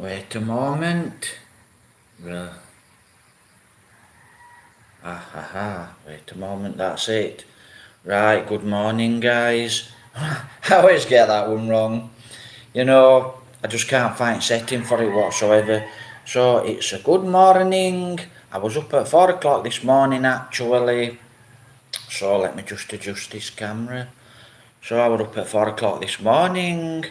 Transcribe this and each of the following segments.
Wait a moment. Wait a moment, that's it. Right, good morning, guys. I always get that one wrong. I just can't find setting for it whatsoever. So it's a good morning. I was up at 4 o'clock this morning actually. So let me just adjust this camera. So I was up at 4 o'clock this morning.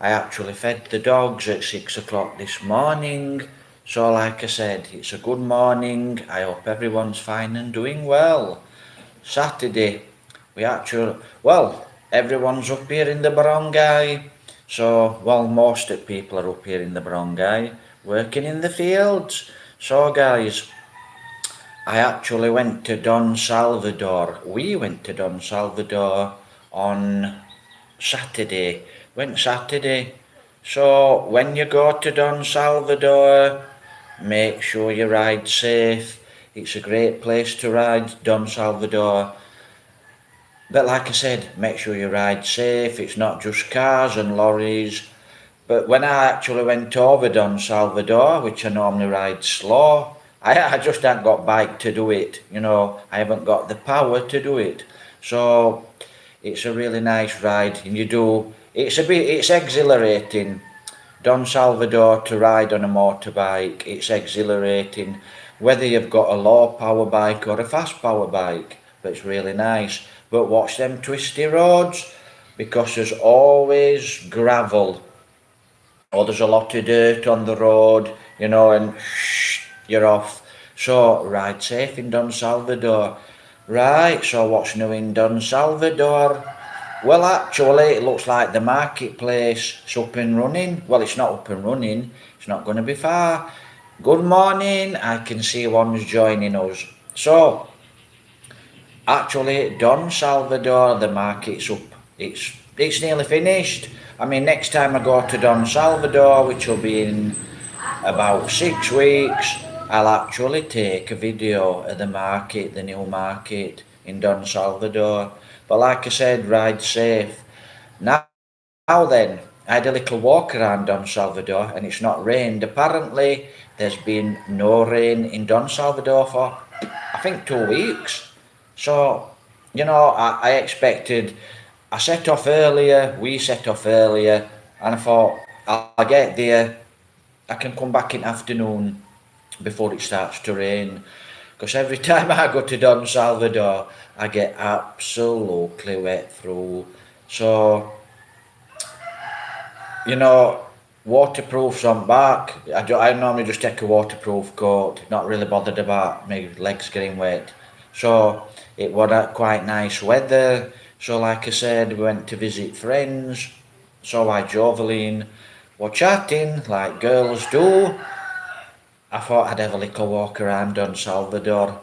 I actually fed the dogs at 6 o'clock this morning. So like I said, it's a good morning. I hope everyone's fine and doing well. Saturday, everyone's up here in the barangay. So, most of the people are up here in the barangay, working in the fields. So guys, I actually went to Don Salvador. We went to Don Salvador on Saturday. Went Saturday. So when you go to Don Salvador, make sure you ride safe. It's a great place to ride, Don Salvador. But like I said, make sure you ride safe. It's not just cars and lorries. But when I actually went over Don Salvador, which I normally ride slow, I just haven't got bike to do it. I haven't got the power to do it. So it's a really nice ride, and it's exhilarating. Don Salvador to ride on a motorbike, it's exhilarating. Whether you've got a low power bike or a fast power bike, but it's really nice. But watch them twisty roads, because there's always gravel, or there's a lot of dirt on the road, and you're off. So ride safe in Don Salvador. Right, so what's new in Don Salvador? Well, actually, it looks like the marketplace is up and running. Well, it's not up and running. It's not going to be far. Good morning. I can see one's joining us. So, actually, Don Salvador, the market's up. It's nearly finished. I mean, next time I go to Don Salvador, which will be in about 6 weeks, I'll actually take a video of the market, the new market in Don Salvador. But like I said, ride safe. Now then, I had a little walk around Don Salvador and it's not rained. Apparently, there's been no rain in Don Salvador for, I think, 2 weeks. So, I expected, we set off earlier, and I thought, I'll get there, I can come back in afternoon before it starts to rain. Because every time I go to Don Salvador, I get absolutely wet through. So, waterproof's on back. I normally just take a waterproof coat, not really bothered about my legs getting wet. So, it was quite nice weather. So, like I said, we went to visit friends. So I, Joveline, were chatting like girls do. I thought I'd have a little walk around Don Salvador.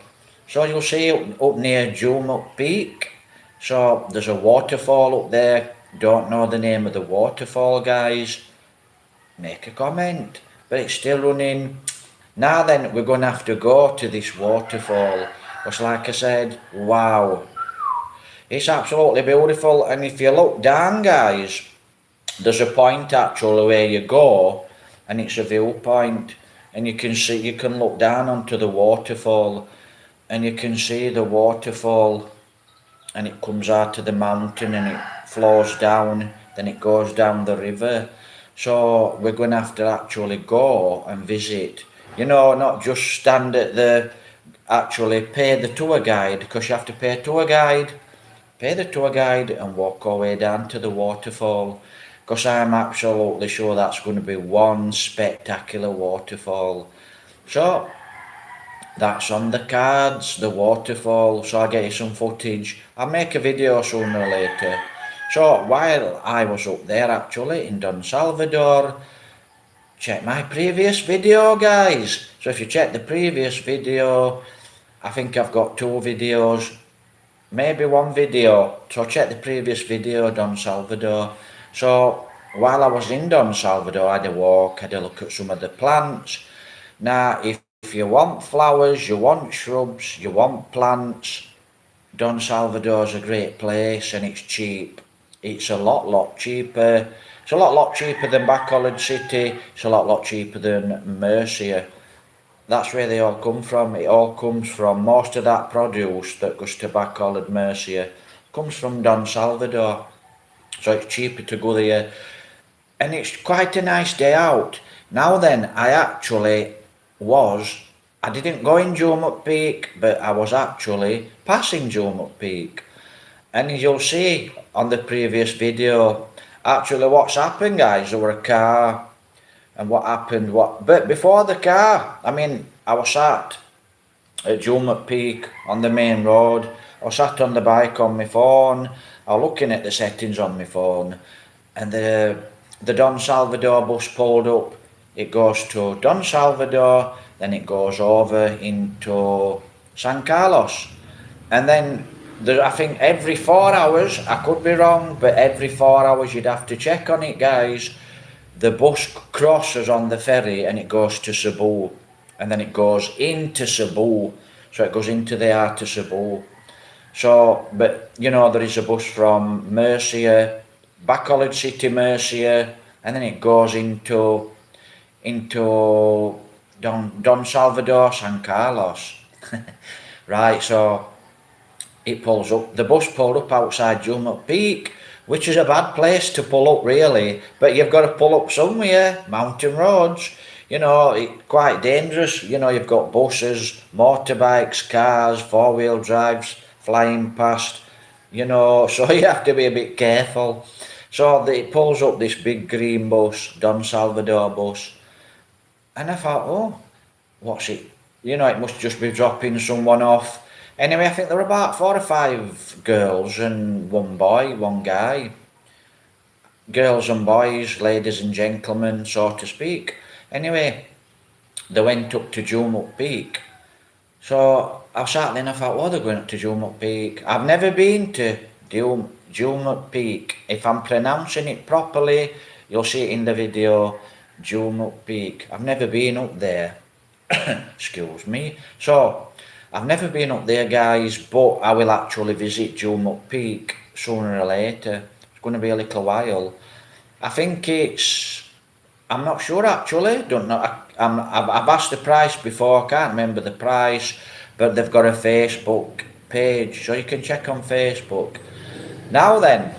So you'll see up near Jumuk Peak. So there's a waterfall up there. Don't know the name of the waterfall, guys. Make a comment. But it's still running. Now then, we're going to have to go to this waterfall. Because like I said, wow. It's absolutely beautiful. And if you look down, guys, there's a point actually where you go, and it's a viewpoint, and you can look down onto the waterfall, and you can see the waterfall, and it comes out of the mountain and it flows down, then it goes down the river. So we're going to have to actually go and visit, not just stand at actually pay the tour guide, because you have to pay the tour guide and walk all the way down to the waterfall. Because I'm absolutely sure that's going to be one spectacular waterfall. So, that's on the cards, the waterfall, so I'll get you some footage. I'll make a video sooner or later. So, while I was up there actually in Don Salvador, check my previous video, guys. So if you check the previous video, I think I've got 2 videos, maybe 1 video. So check the previous video, Don Salvador. So while I was in Don Salvador, I had a walk, had a look at some of the plants. Now, if you want flowers, you want shrubs, you want plants, Don Salvador's a great place, and it's cheap. It's a lot cheaper It's a lot cheaper than Bacolod City. It's a lot cheaper than Mercia. That's where they all come from. It all comes from, most of that produce that goes to Bacolod, Mercia, comes from Don Salvador. So it's cheaper to go there. And it's quite a nice day out. Now then, I didn't go in Joomut Peak, but I was actually passing Joomut Peak. And as you'll see on the previous video, actually what's happened, guys, there were a car, and what happened, but before the car, I was sat at Joomut Peak on the main road. I was sat on the bike on my phone. I was looking at the settings on my phone, and the Don Salvador bus pulled up. It goes to Don Salvador, then it goes over into San Carlos, and then I think every 4 hours, I could be wrong, but every 4 hours you'd have to check on it, guys. The bus crosses on the ferry and it goes to Cebu, and then it goes into Cebu, so it goes into the heart of Cebu. So, but there is a bus from Mercia, Bacolod City, Mercia, and then it goes into Don Salvador, San Carlos. Right, so it pulls up. The bus pulled up outside Joomut Peak, which is a bad place to pull up, really. But you've got to pull up somewhere. Mountain roads, it's quite dangerous. You've got buses, motorbikes, cars, four-wheel drives flying past. So you have to be a bit careful. So it pulls up this big green bus, Don Salvador bus, and I thought, oh, what's it? It must just be dropping someone off. Anyway, I think there were about 4 or 5 girls and one boy, one guy. Girls and boys, ladies and gentlemen, so to speak. Anyway, they went up to Joomut Peak. So I sat there and I thought, they're going up to Joomut Peak. I've never been to Joomut Peak. If I'm pronouncing it properly, you'll see it in the video, Joomut Peak. I've never been up there. Excuse me. So I've never been up there, guys, but I will actually visit Joomut Peak sooner or later. It's going to be a little while. I think I'm not sure actually, don't know. I've asked the price before, I can't remember the price, but they've got a Facebook page, so you can check on Facebook. Now then,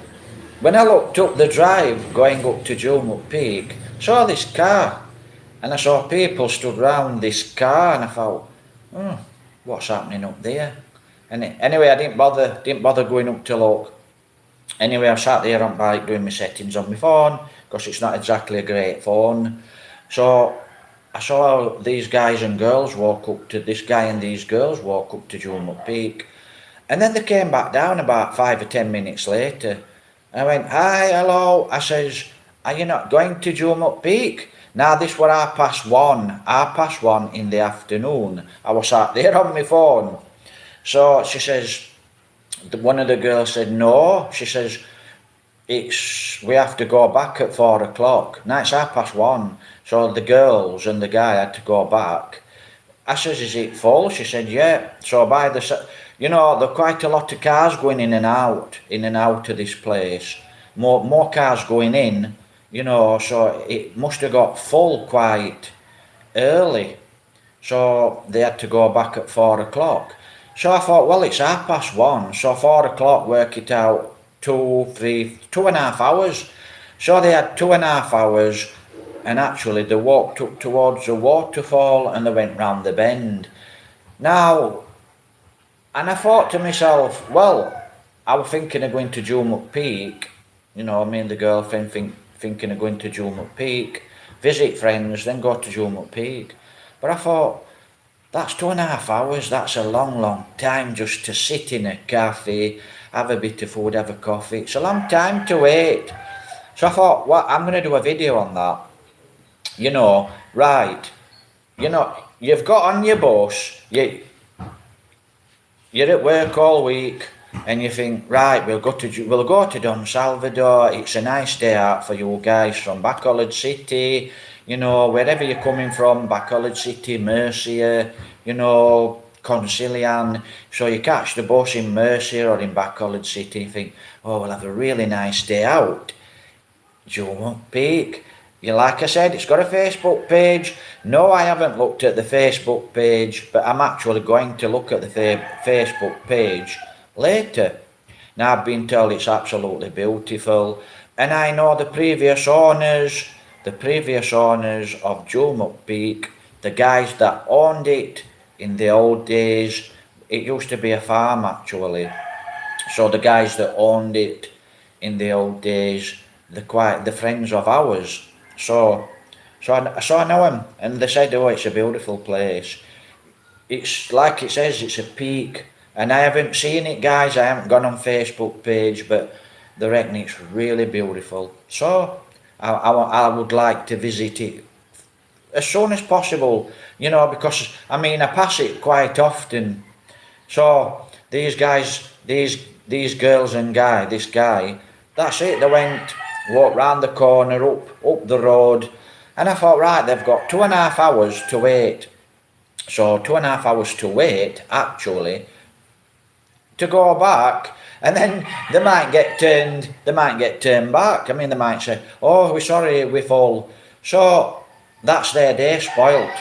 when I looked up the drive going up to Joomut Peak, I saw this car, and I saw people stood round this car, and I thought, what's happening up there? And anyway, I didn't bother going up to look. Anyway, I sat there on bike doing my settings on my phone, because it's not exactly a great phone. So I saw these guys and girls walk up to Joomut Peak. And then they came back down about 5 or 10 minutes later. And I went, hi, hello. I says, are you not going to Joomut Peak? Now this was 1:30 in the afternoon. I was sat there on my phone. So she says, one of the girls said, no. She says, we have to go back at 4 o'clock. Now it's 1:30. So the girls and the guy had to go back. I says, is it full? She said, yeah. So by there are quite a lot of cars going in and out of this place. More cars going in, so it must have got full quite early. So they had to go back at 4 o'clock. So I thought, well, it's 1:30, so 4 o'clock, work it out, 2.5 hours. So they had 2.5 hours, and actually they walked up towards the waterfall and they went round the bend. Now, and I thought to myself, well, I was thinking of going to Joomut Peak, me and the girlfriend thinking of going to Joomut Peak, visit friends, then go to Joomut Peak. But I thought, that's 2.5 hours, that's a long time just to sit in a cafe, have a bit of food, have a coffee. It's a long time to wait. So I thought, I'm going to do a video on that. You've got on your bus, you're at work all week, and you think, right, we'll go to Don Salvador. It's a nice day out for you guys from Bacolod City, wherever you're coming from, Bacolod City, Mercia, Concilian. So you catch the bus in Mercia or in Bacolod City and think, we'll have a really nice day out. Jump Peak. You like I said, it's got a Facebook page. No, I haven't looked at the Facebook page, but I'm actually going to look at the Facebook page later. Now I've been told it's absolutely beautiful, and I know the previous owners of Jump Peak, the guys that owned it in the old days. It used to be a farm actually. So the guys that owned it in the old days, the friends of ours. So I know them, and they said, "Oh, it's a beautiful place." It's like it says, it's a peak, and I haven't seen it, guys. I haven't gone on Facebook page, but they reckon it's really beautiful. So I would like to visit it as soon as possible, because I mean I pass it quite often. So these guys, these girls and this guy, that's it. They walked round the corner, up the road, and I thought, right, they've got 2.5 hours to wait. So 2.5 hours to wait, actually, to go back, and then they might get turned back. I mean, they might say, "Oh, we're sorry, we're full." So that's their day spoilt.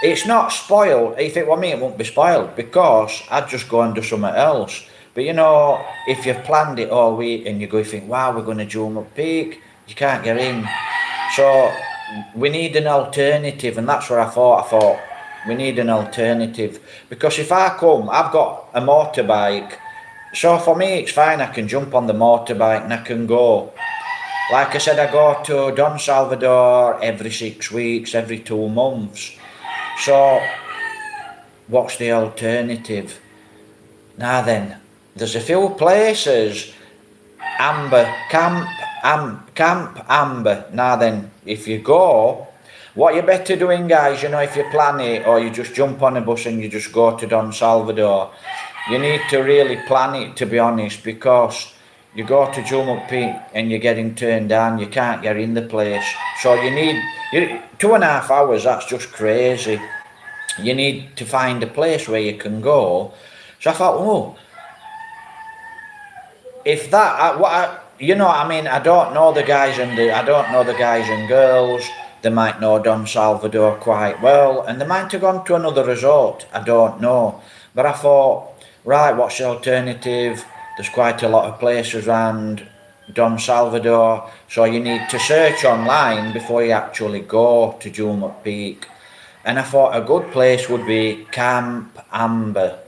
It's not spoiled. If it were me, it wouldn't be spoiled, because I'd just go and do something else. But if you've planned it all week and you go, you think, wow, we're going to Jump Peak, you can't get in. So we need an alternative, and that's what I thought. We need an alternative, because if I come, I've got a motorbike. So for me, it's fine. I can jump on the motorbike and I can go. Like I said, I go to Don Salvador every 6 weeks, every 2 months. So, what's the alternative? Now then, there's a few places. Camp Amber. Now then, if you go, what you're better doing, guys, if you plan it, or you just jump on a bus and you just go to Don Salvador, you need to really plan it, to be honest, because you go to Jump Peak and you're getting turned down, you can't get in the place. So you need 2.5 hours, that's just crazy. You need to find a place where you can go. So I thought, if that, I don't know the guys and girls. They might know Don Salvador quite well, and they might have gone to another resort. I don't know. But I thought, right, what's the alternative? There's quite a lot of places around Don Salvador, so you need to search online before you actually go to Jump Peak. And I thought a good place would be Camp Amber.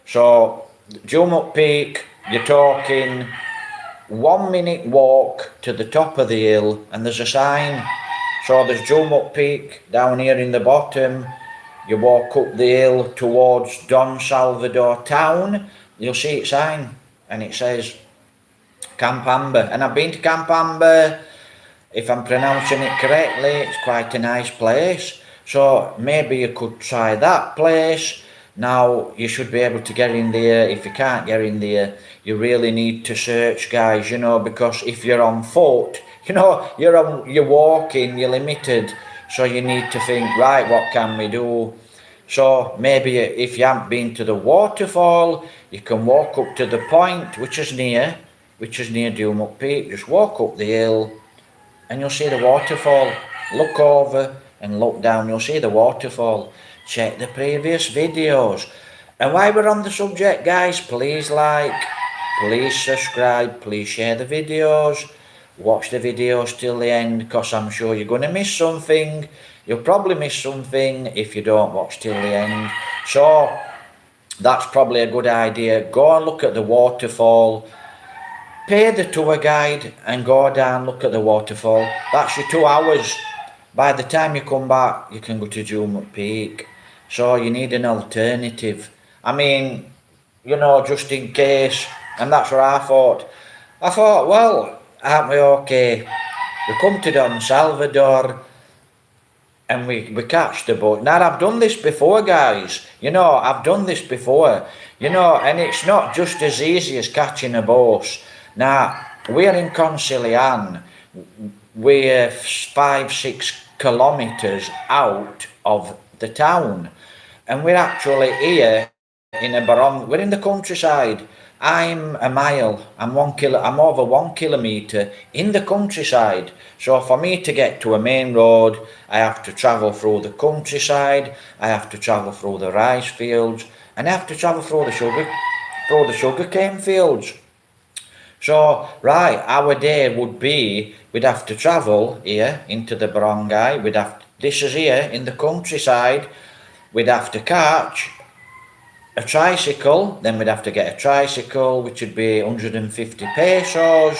So Jump Peak, you're talking 1 minute walk to the top of the hill, and there's a sign. So there's Jump Peak down here in the bottom. You walk up the hill towards Don Salvador town, you'll see a sign, and it says Camp Amber. And I've been to Camp Amber. If I'm pronouncing it correctly, it's quite a nice place. So maybe you could try that place. Now, you should be able to get in there. If you can't get in there, you really need to search, guys, because if you're on foot, you're walking, you're limited. So you need to think, right, what can we do? So maybe if you haven't been to the waterfall, you can walk up to the point, which is near Jump Peak. Just walk up the hill and you'll see the waterfall. Look over and look down, you'll see the waterfall. Check the previous videos. And while we're on the subject, guys, please like, please subscribe, please share the videos. Watch the videos till the end, because I'm sure you're going to miss something. You'll probably miss something if you don't watch till the end. So that's probably a good idea. Go and look at the waterfall. Pay the tour guide and go down, look at the waterfall. That's your 2 hours. By the time you come back, you can go to Jump Peak. So you need an alternative. I mean, just in case. And that's what I thought. I thought, well, aren't we okay? We come to Don Salvador and we catch the boat. Now, I've done this before, guys. I've done this before. And it's not just as easy as catching a boat. Now, we're in Concilian. We're 5-6 kilometres out of the town. And we're actually here we're in the countryside. I'm a mile, I'm over 1 kilometre in the countryside. So for me to get to a main road, I have to travel through the countryside, I have to travel through the rice fields, and I have to travel through the sugarcane fields. So, right, our day would be, we'd have to travel here into the barangay, this is here in the countryside, we'd have to catch a tricycle, then we'd have to get a tricycle, which would be 150 pesos,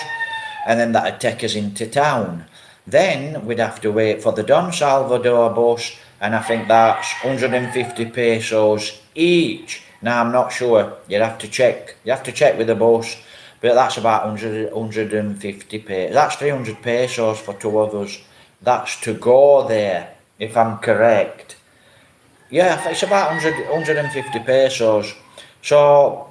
and then that'd take us into town. Then we'd have to wait for the Don Salvador bus, and I think that's 150 pesos each. Now I'm not sure. You have to check with the bus, but that's about 150 pesos. That's 300 pesos for two of us. That's to go there, if I'm correct. Yeah, it's about 150 pesos. So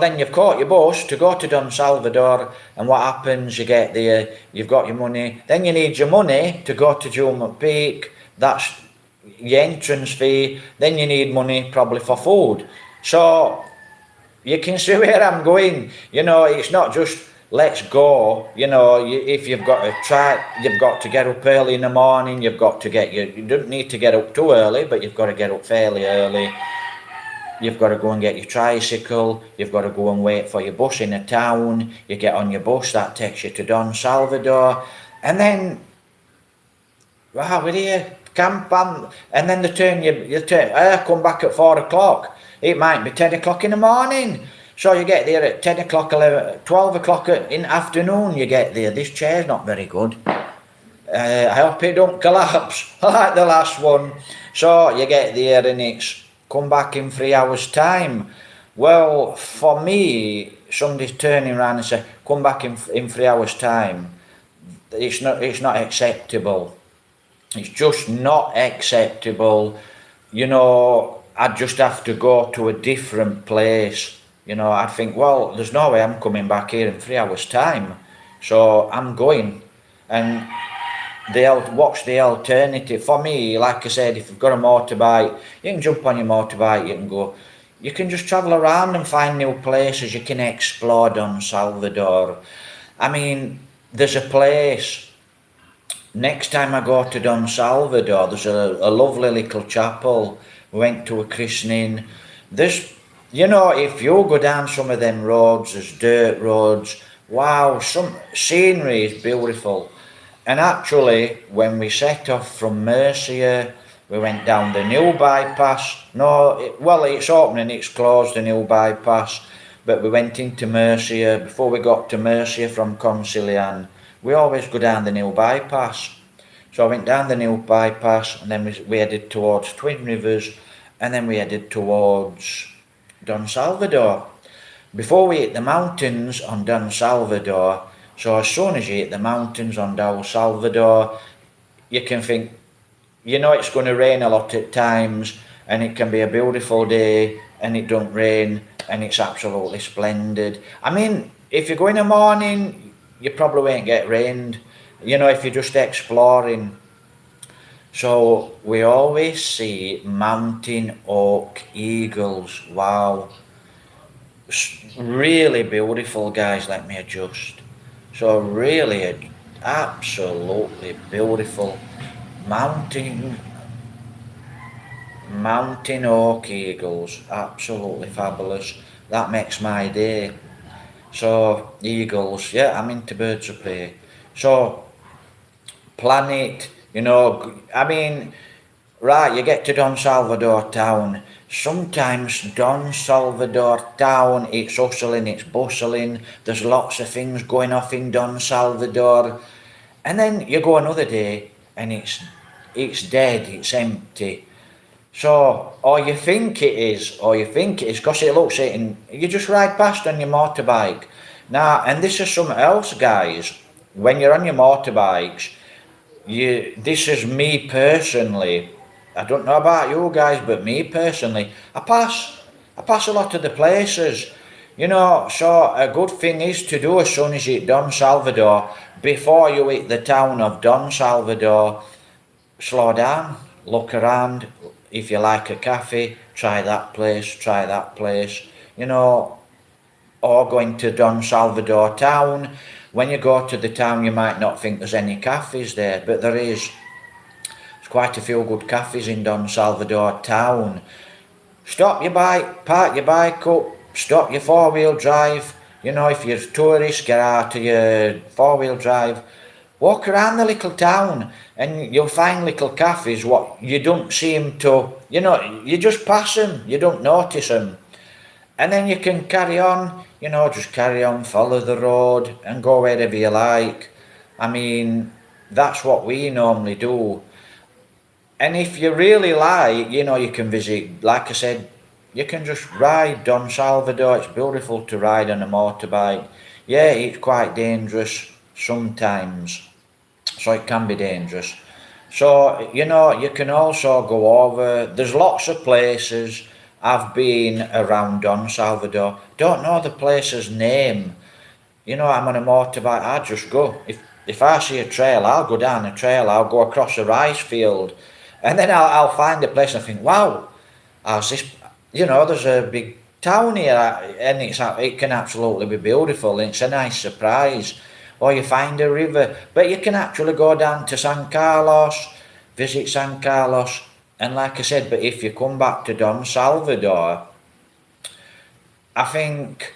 then you've caught your bus to go to Don Salvador, and what happens, you get there, you've got your money, then you need your money to go to Juma Peak, that's your entrance fee, then you need money probably for food. So you can see where I'm going. It's not just let's go. If you've got to try, you've got to get up early in the morning. You don't need to get up too early, but you've got to get up fairly early. You've got to go and get your tricycle. You've got to go and wait for your bus in a town. You get on your bus, that takes you to Don Salvador, and then we're here, camp on, and then I come back at 4 o'clock. It might be 10 o'clock in the morning. So you get there at 10 o'clock, 11, 12 o'clock in the afternoon, you get there. This chair's not very good. I hope it don't collapse like the last one. So you get there and it's come back in 3 hours' time. Well, for me, somebody's turning around and say, come back in 3 hours' time. It's not acceptable. It's just not acceptable. I'd just have to go to a different place. I'd think, well, there's no way I'm coming back here in 3 hours' time. So I'm going. And what's the alternative? For me, like I said, if you've got a motorbike, you can jump on your motorbike, you can go. You can just travel around and find new places. You can explore Don Salvador. I mean, there's a place. Next time I go to Don Salvador, there's a lovely little chapel. We went to a christening. If you go down some of them roads, there's dirt roads. Wow, some scenery is beautiful. And actually, when we set off from Murcia, we went down the new bypass. It's opening, it's closed, the new bypass. But we went into Murcia. Before we got to Murcia from Concilian, we always go down the new bypass. So I went down the new bypass, and then we headed towards Twin Rivers, and then we headed towards Don Salvador. Before we hit the mountains on Don Salvador, so as soon as you hit the mountains on Don Salvador, you can think, it's going to rain a lot at times, and it can be a beautiful day, and it don't rain, and it's absolutely splendid. I mean, if you go in the morning, you probably won't get rained, if you're just exploring. So we always see mountain oak eagles. Wow. Really beautiful, guys. Let me adjust. So really, absolutely beautiful mountain oak eagles. Absolutely fabulous. That makes my day. So eagles, yeah, I'm into birds of prey. So planet, right, you get to Don Salvador town. Sometimes Don Salvador town, it's hustling, it's bustling, there's lots of things going off in Don Salvador. And then you go another day and it's dead, it's empty. So, or you think it is, because it looks it, and you just ride past on your motorbike. Now, and this is something else, guys. When you're on your motorbikes, this is me personally. I don't know about you guys, but me personally, I pass a lot of the places. So a good thing is to do as soon as you hit Don Salvador, before you hit the town of Don Salvador, slow down, look around. If you like a cafe, try that place. or going to Don Salvador town. When you go to the town, you might not think there's any cafes there, but there is. There's quite a few good cafes in Don Salvador town. Stop your bike, park your bike up, stop your four-wheel drive. You know, if you're a tourist, get out of your four-wheel drive. Walk around the little town and you'll find little cafes what you don't seem to, you just pass them, you don't notice them. And then you can carry on, just carry on, follow the road and go wherever you like. I mean, that's what we normally do. And if you really like, you can visit, like I said, you can just ride Don Salvador. It's beautiful to ride on a motorbike. Yeah, it's quite dangerous sometimes. So it can be dangerous. So, you can also go over, there's lots of places. I've been around Don Salvador. Don't know the place's name. I'm on a motorbike, I just go. If I see a trail, I'll go down a trail, I'll go across a rice field. And then I'll find a place and I think, wow, how's this? There's a big town here and it can absolutely be beautiful. And it's a nice surprise. Or you find a river. But you can actually go down to San Carlos, visit San Carlos. And like I said, but if you come back to Don Salvador, I think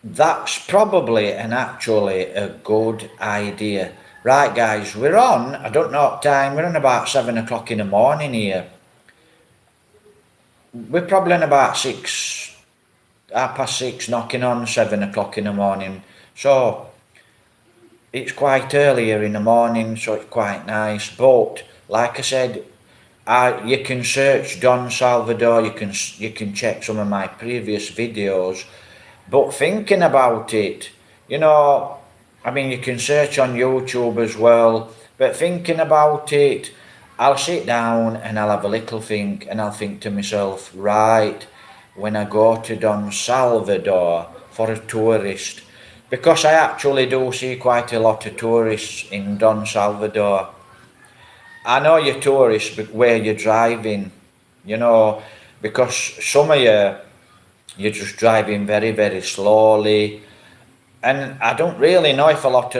that's probably actually a good idea. Right guys, we're on, I don't know what time, we're on about 7 o'clock in the morning here. We're probably on about 6:30, knocking on 7 o'clock in the morning. So it's quite early here in the morning, so it's quite nice. But like I said, you can search Don Salvador, you can check some of my previous videos. But thinking about it, you can search on YouTube as well, but thinking about it, I'll sit down and I'll have a little think and I'll think to myself, right, when I go to Don Salvador for a tourist, because I actually do see quite a lot of tourists in Don Salvador. I know you're tourists where you're driving, because some of you're just driving very, very slowly. And I don't really know if a lot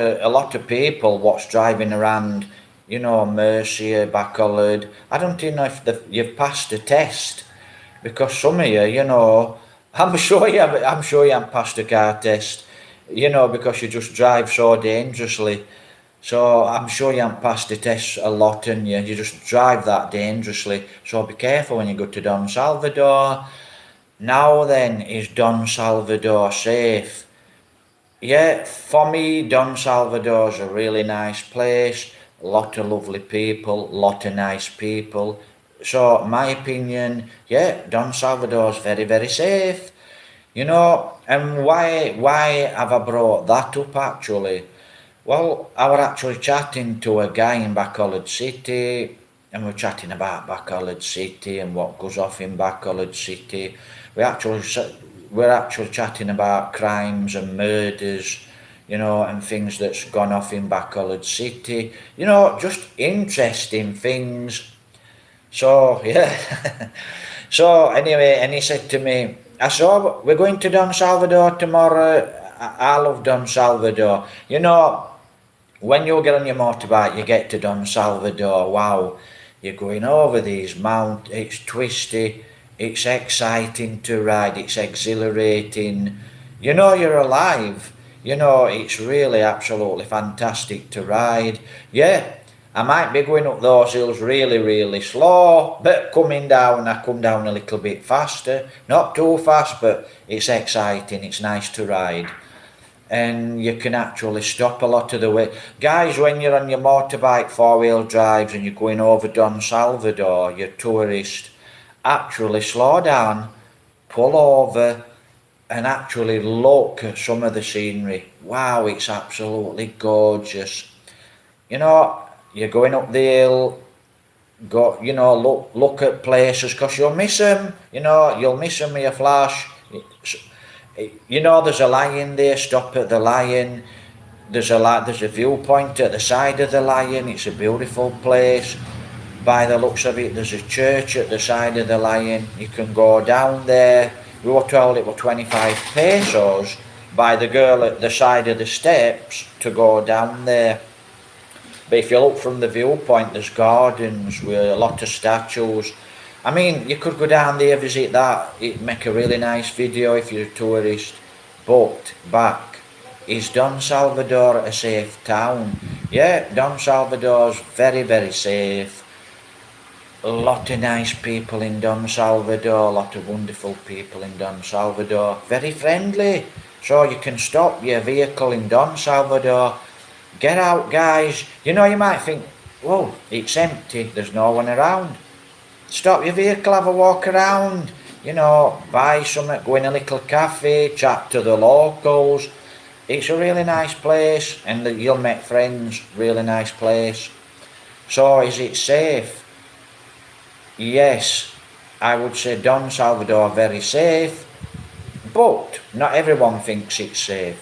of people what's driving around, Mercia, Bacolod, I don't even know if you've passed a test, because some of you, I'm sure you haven't passed a car test, because you just drive so dangerously. So I'm sure you haven't passed the test a lot, and you just drive that dangerously. So be careful when you go to Don Salvador. Now then, is Don Salvador safe? Yeah, for me, Don Salvador's a really nice place. A lot of lovely people, lot of nice people. So, my opinion, yeah, Don Salvador's very, very safe. And why have I brought that up actually? Well, I was actually chatting to a guy in Bacolod City, and we're chatting about Bacolod City and what goes off in Bacolod City. We're actually chatting about crimes and murders, and things that's gone off in Bacolod City. Just interesting things. So, yeah. So, anyway, and he said to me, I saw, we're going to Don Salvador tomorrow. I love Don Salvador. When you get on your motorbike, you get to Don Salvador, wow, you're going over these mountains, it's twisty, it's exciting to ride, it's exhilarating, you're alive, it's really absolutely fantastic to ride. Yeah, I might be going up those hills really, really slow, but coming down, I come down a little bit faster, not too fast, but it's exciting, it's nice to ride. And you can actually stop a lot of the way. Guys, when you're on your motorbike, four-wheel drives, and you're going over Don Salvador, you're a tourist, actually slow down, pull over, and actually look at some of the scenery. Wow, it's absolutely gorgeous. You're going up the hill, look at places, because you'll miss them, you'll miss them with your flash. There's a lion there, stop at the lion. There's a viewpoint at the side of the lion, it's a beautiful place. By the looks of it, there's a church at the side of the lion, you can go down there, we were told it were 25 pesos by the girl at the side of the steps to go down there. But if you look from the viewpoint, there's gardens with a lot of statues. I mean, you could go down there, visit that, it'd make a really nice video if you're a tourist. But back, is Don Salvador a safe town? Yeah, Don Salvador's very, very safe. A lot of nice people in Don Salvador, a lot of wonderful people in Don Salvador. Very friendly. So you can stop your vehicle in Don Salvador. Get out, guys. You know, you might think, whoa, it's empty, there's no one around. Stop your vehicle, have a walk around. You know, buy something, go in a little cafe, chat to the locals. It's a really nice place, and you'll make friends. Really nice place. So, is it safe? Yes, I would say Don Salvador very safe, but not everyone thinks it's safe.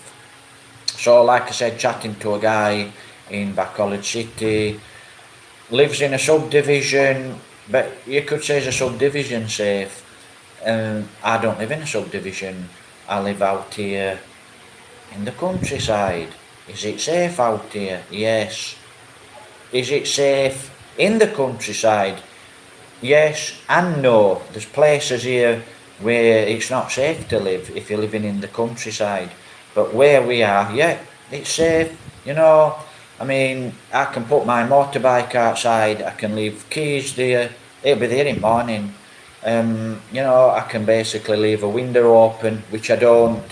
So, like I said, chatting to a guy in Bacolod City, lives in a subdivision, but you could say it's a subdivision safe. I don't live in a subdivision. I live out here in the countryside. Is it safe out here? Yes. Is it safe in the countryside? Yes and no. There's places here where it's not safe to live if you're living in the countryside. But where we are, yeah, it's safe. You know, I mean, I can put my motorbike outside, I can leave keys there, it'll be there in the morning. You know, I can basically leave a window open, which I don't.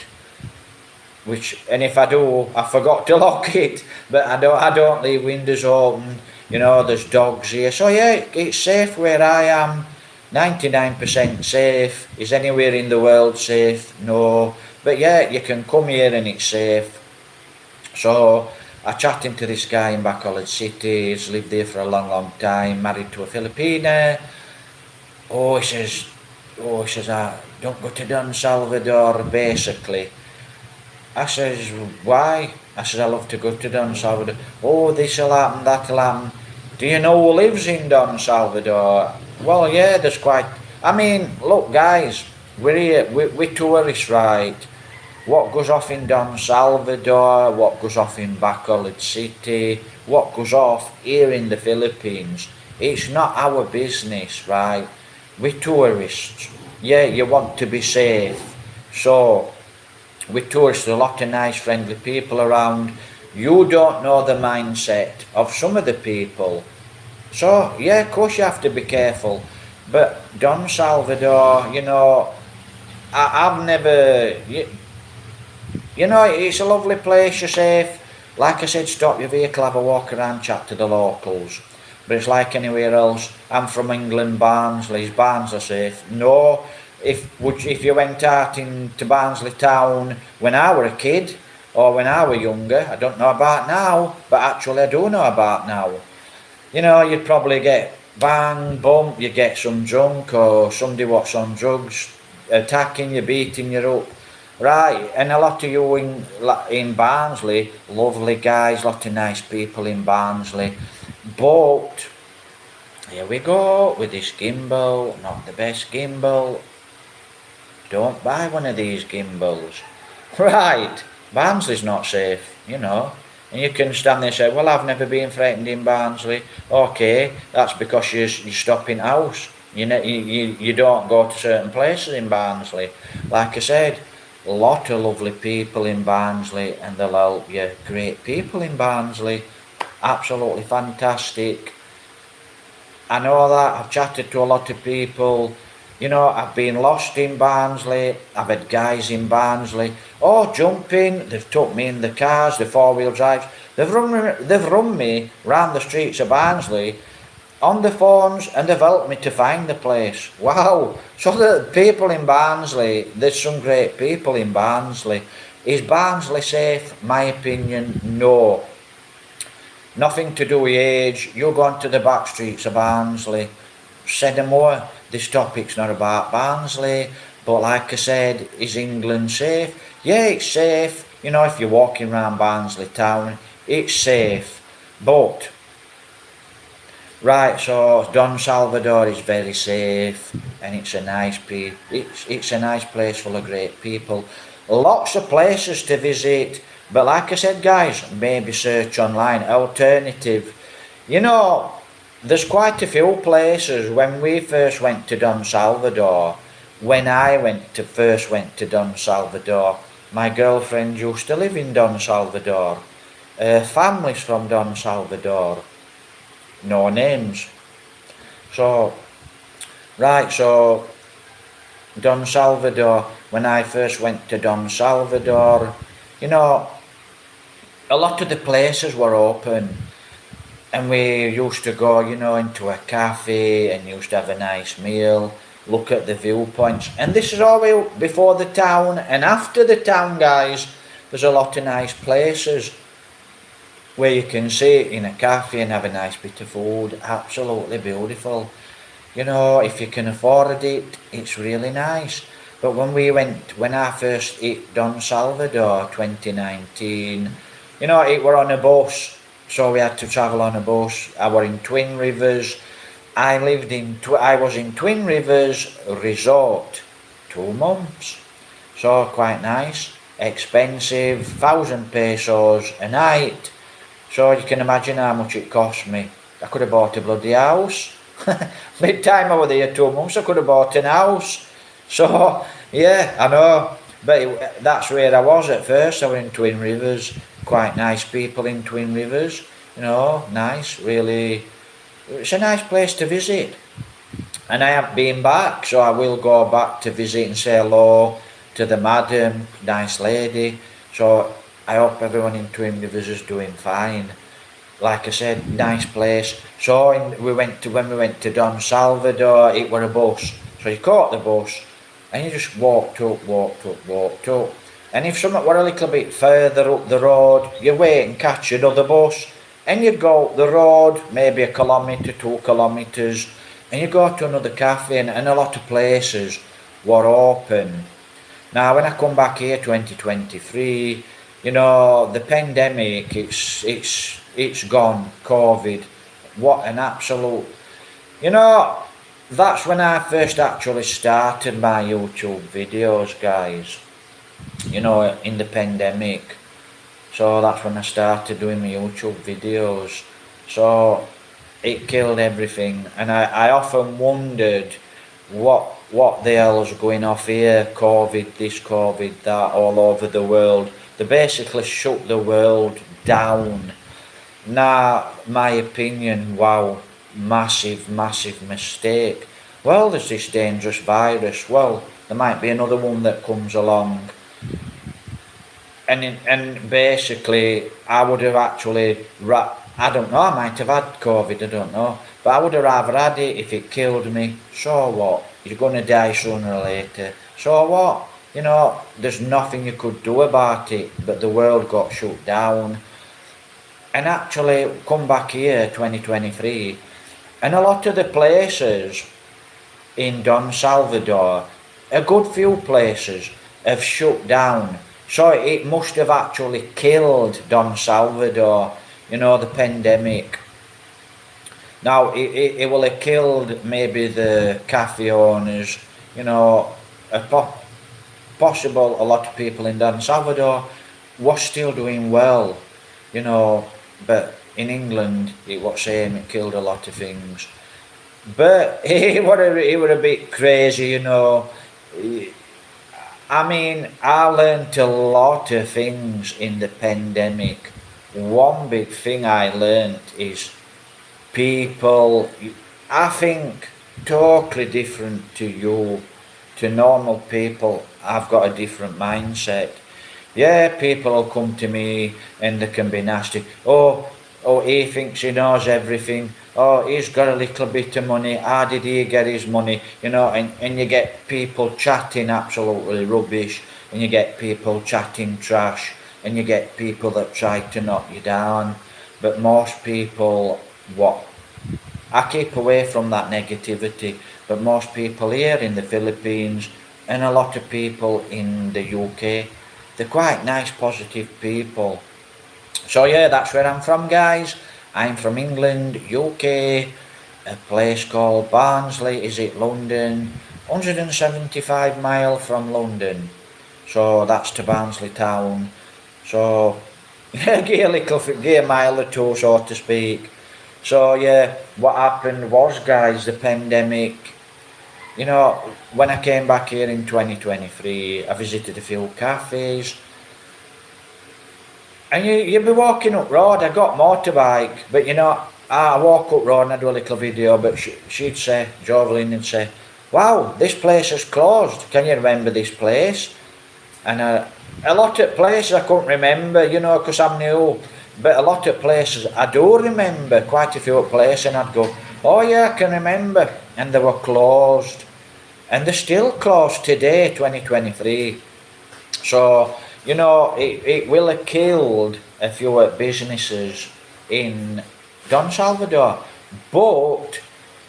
And if I do, I forgot to lock it. But I don't leave windows open. You know, there's dogs here. So yeah, it's safe where I am. 99% safe. Is anywhere in the world safe? No. But yeah, you can come here and it's safe. So I chatting to this guy in Bacolod City. He's lived there for a long, long time. Married to a Filipina. He says, don't go to Don Salvador, basically. I says, why? I says, I love to go to Don Salvador. Oh, this'll happen, that'll happen. Do you know who lives in Don Salvador? Well, yeah, there's quite... I mean, look, guys, we're here, we're tourists, right? What goes off in Don Salvador, what goes off in Bacolod City, what goes off here in the Philippines, it's not our business, right? We're tourists. Yeah, you want to be safe. So, with tourists, a lot of nice, friendly people around. You don't know the mindset of some of the people. So, yeah, of course you have to be careful. But Don Salvador, you know, I've never... You know, it's a lovely place, you're safe. Like I said, stop your vehicle, have a walk around, chat to the locals. But it's like anywhere else. I'm from England, Barnsley. Is Barnsley safe? No. If you went out into Barnsley town when I were a kid, or when I were younger, I don't know about now, but actually I do know about now. You know, you'd probably get bang, bump, you get some drunk, or somebody what's on drugs, attacking you, beating you up. Right, and a lot of you in Barnsley, lovely guys, lot of nice people in Barnsley. But, here we go, with this gimbal, not the best gimbal. Don't buy one of these gimbals. Right, Barnsley's not safe, you know. And you can stand there and say, well, I've never been threatened in Barnsley. Okay, that's because you stop in house. You don't go to certain places in Barnsley. Like I said, a lot of lovely people in Barnsley, and they'll help you. Great people in Barnsley. Absolutely fantastic. I know that. I've chatted to a lot of people. You know, I've been lost in Barnsley. I've had guys in Barnsley. Oh, jumping. They've took me in the cars, the four-wheel drives. They've run me round the streets of Barnsley on the phones, and they've helped me to find the place. Wow. So the people in Barnsley, there's some great people in Barnsley. Is Barnsley safe? My opinion, no. Nothing to do with age. You go onto the back streets of Barnsley. Say no more. This topic's not about Barnsley. But like I said, is England safe? Yeah, it's safe. You know, if you're walking around Barnsley town, it's safe. But Right, so Don Salvador is very safe, and it's a nice it's a nice place full of great people. Lots of places to visit, but like I said, guys, maybe search online. Alternative, you know, there's quite a few places. When we first went to Don Salvador, when I first went to Don Salvador, my girlfriend used to live in Don Salvador. Families from Don Salvador, no names. So, right, so Don Salvador, when I first went to Don Salvador, you know, a lot of the places were open, and we used to go, into a cafe and used to have a nice meal, look at the viewpoints. And this is all before the town, and after the town, guys, there's a lot of nice places where you can sit in a cafe and have a nice bit of food. Absolutely beautiful. If you can afford it, it's really nice. But when I first hit Don Salvador 2019, it were on a bus, so we had to travel on a bus. I were in Twin Rivers. I was in Twin Rivers Resort 2 months, so quite nice. Expensive, 1,000 pesos a night. So you can imagine how much it cost me. I could have bought a bloody house. By the time I was there 2 months, I could have bought an house. So, yeah, I know. But that's where I was at first. I was in Twin Rivers. Quite nice people in Twin Rivers. Nice, really. It's a nice place to visit. And I haven't been back, so I will go back to visit and say hello to the madam, nice lady. So I hope everyone in Twin Rivers is doing fine. Like I said, nice place. So when we went to Don Salvador, it were a bus. So you caught the bus and you just walked up. And if something were a little bit further up the road, you wait and catch another bus. And you go up the road, maybe 1 kilometre, 2 kilometres, and you go to another cafe, and a lot of places were open. Now when I come back here 2023, the pandemic, it's gone. COVID, what an absolute, that's when I first actually started my YouTube videos, guys, in the pandemic. So that's when I started doing my YouTube videos. So it killed everything, and I often wondered what the hell's going off here. COVID this, COVID that, all over the world. They basically shut the world down. Now, my opinion, wow, massive mistake. Well, there's this dangerous virus. Well, there might be another one that comes along. And basically, I would have actually, I don't know, I might have had COVID, I don't know. But I would have rather had it if it killed me. So what? You're going to die sooner or later. So what? There's nothing you could do about it, but the world got shut down. And actually, come back here, 2023, and a lot of the places in Don Salvador, a good few places, have shut down. So it must have actually killed Don Salvador, the pandemic. Now, it will have killed maybe the cafe owners, possible a lot of people in Don Salvador was still doing well, but in England it was saying it killed a lot of things. But it were a bit crazy, I mean, I learned a lot of things in the pandemic. One big thing I learned is people, I think, totally different to you, to normal people. I've got a different mindset. Yeah, people will come to me and they can be nasty. Oh, he thinks he knows everything. Oh, he's got a little bit of money. How did he get his money? And you get people chatting absolutely rubbish, and you get people chatting trash, and you get people that try to knock you down. But most people, I keep away from that negativity, but most people here in the Philippines and a lot of people in the UK, they're quite nice, positive people. So yeah, that's where I'm from, guys. I'm from England, UK. a place called Barnsley, is it London? 175 mile from London. So that's to Barnsley town. So give a mile or two, so to speak. So yeah, what happened was, guys, the pandemic. You know, when I came back here in 2023, I visited a few cafes. And you'd be walking up road, I got motorbike, but you know, I walk up road and I do a little video, but she'd say, Jovelyn would say, wow, this place is closed, can you remember this place? And a lot of places I couldn't remember, you know, because I'm new, but a lot of places I do remember, quite a few places, and I'd go, oh yeah, I can remember, and they were closed. And they're still closed today, 2023. So, you know, it will have killed a few businesses in Don Salvador, but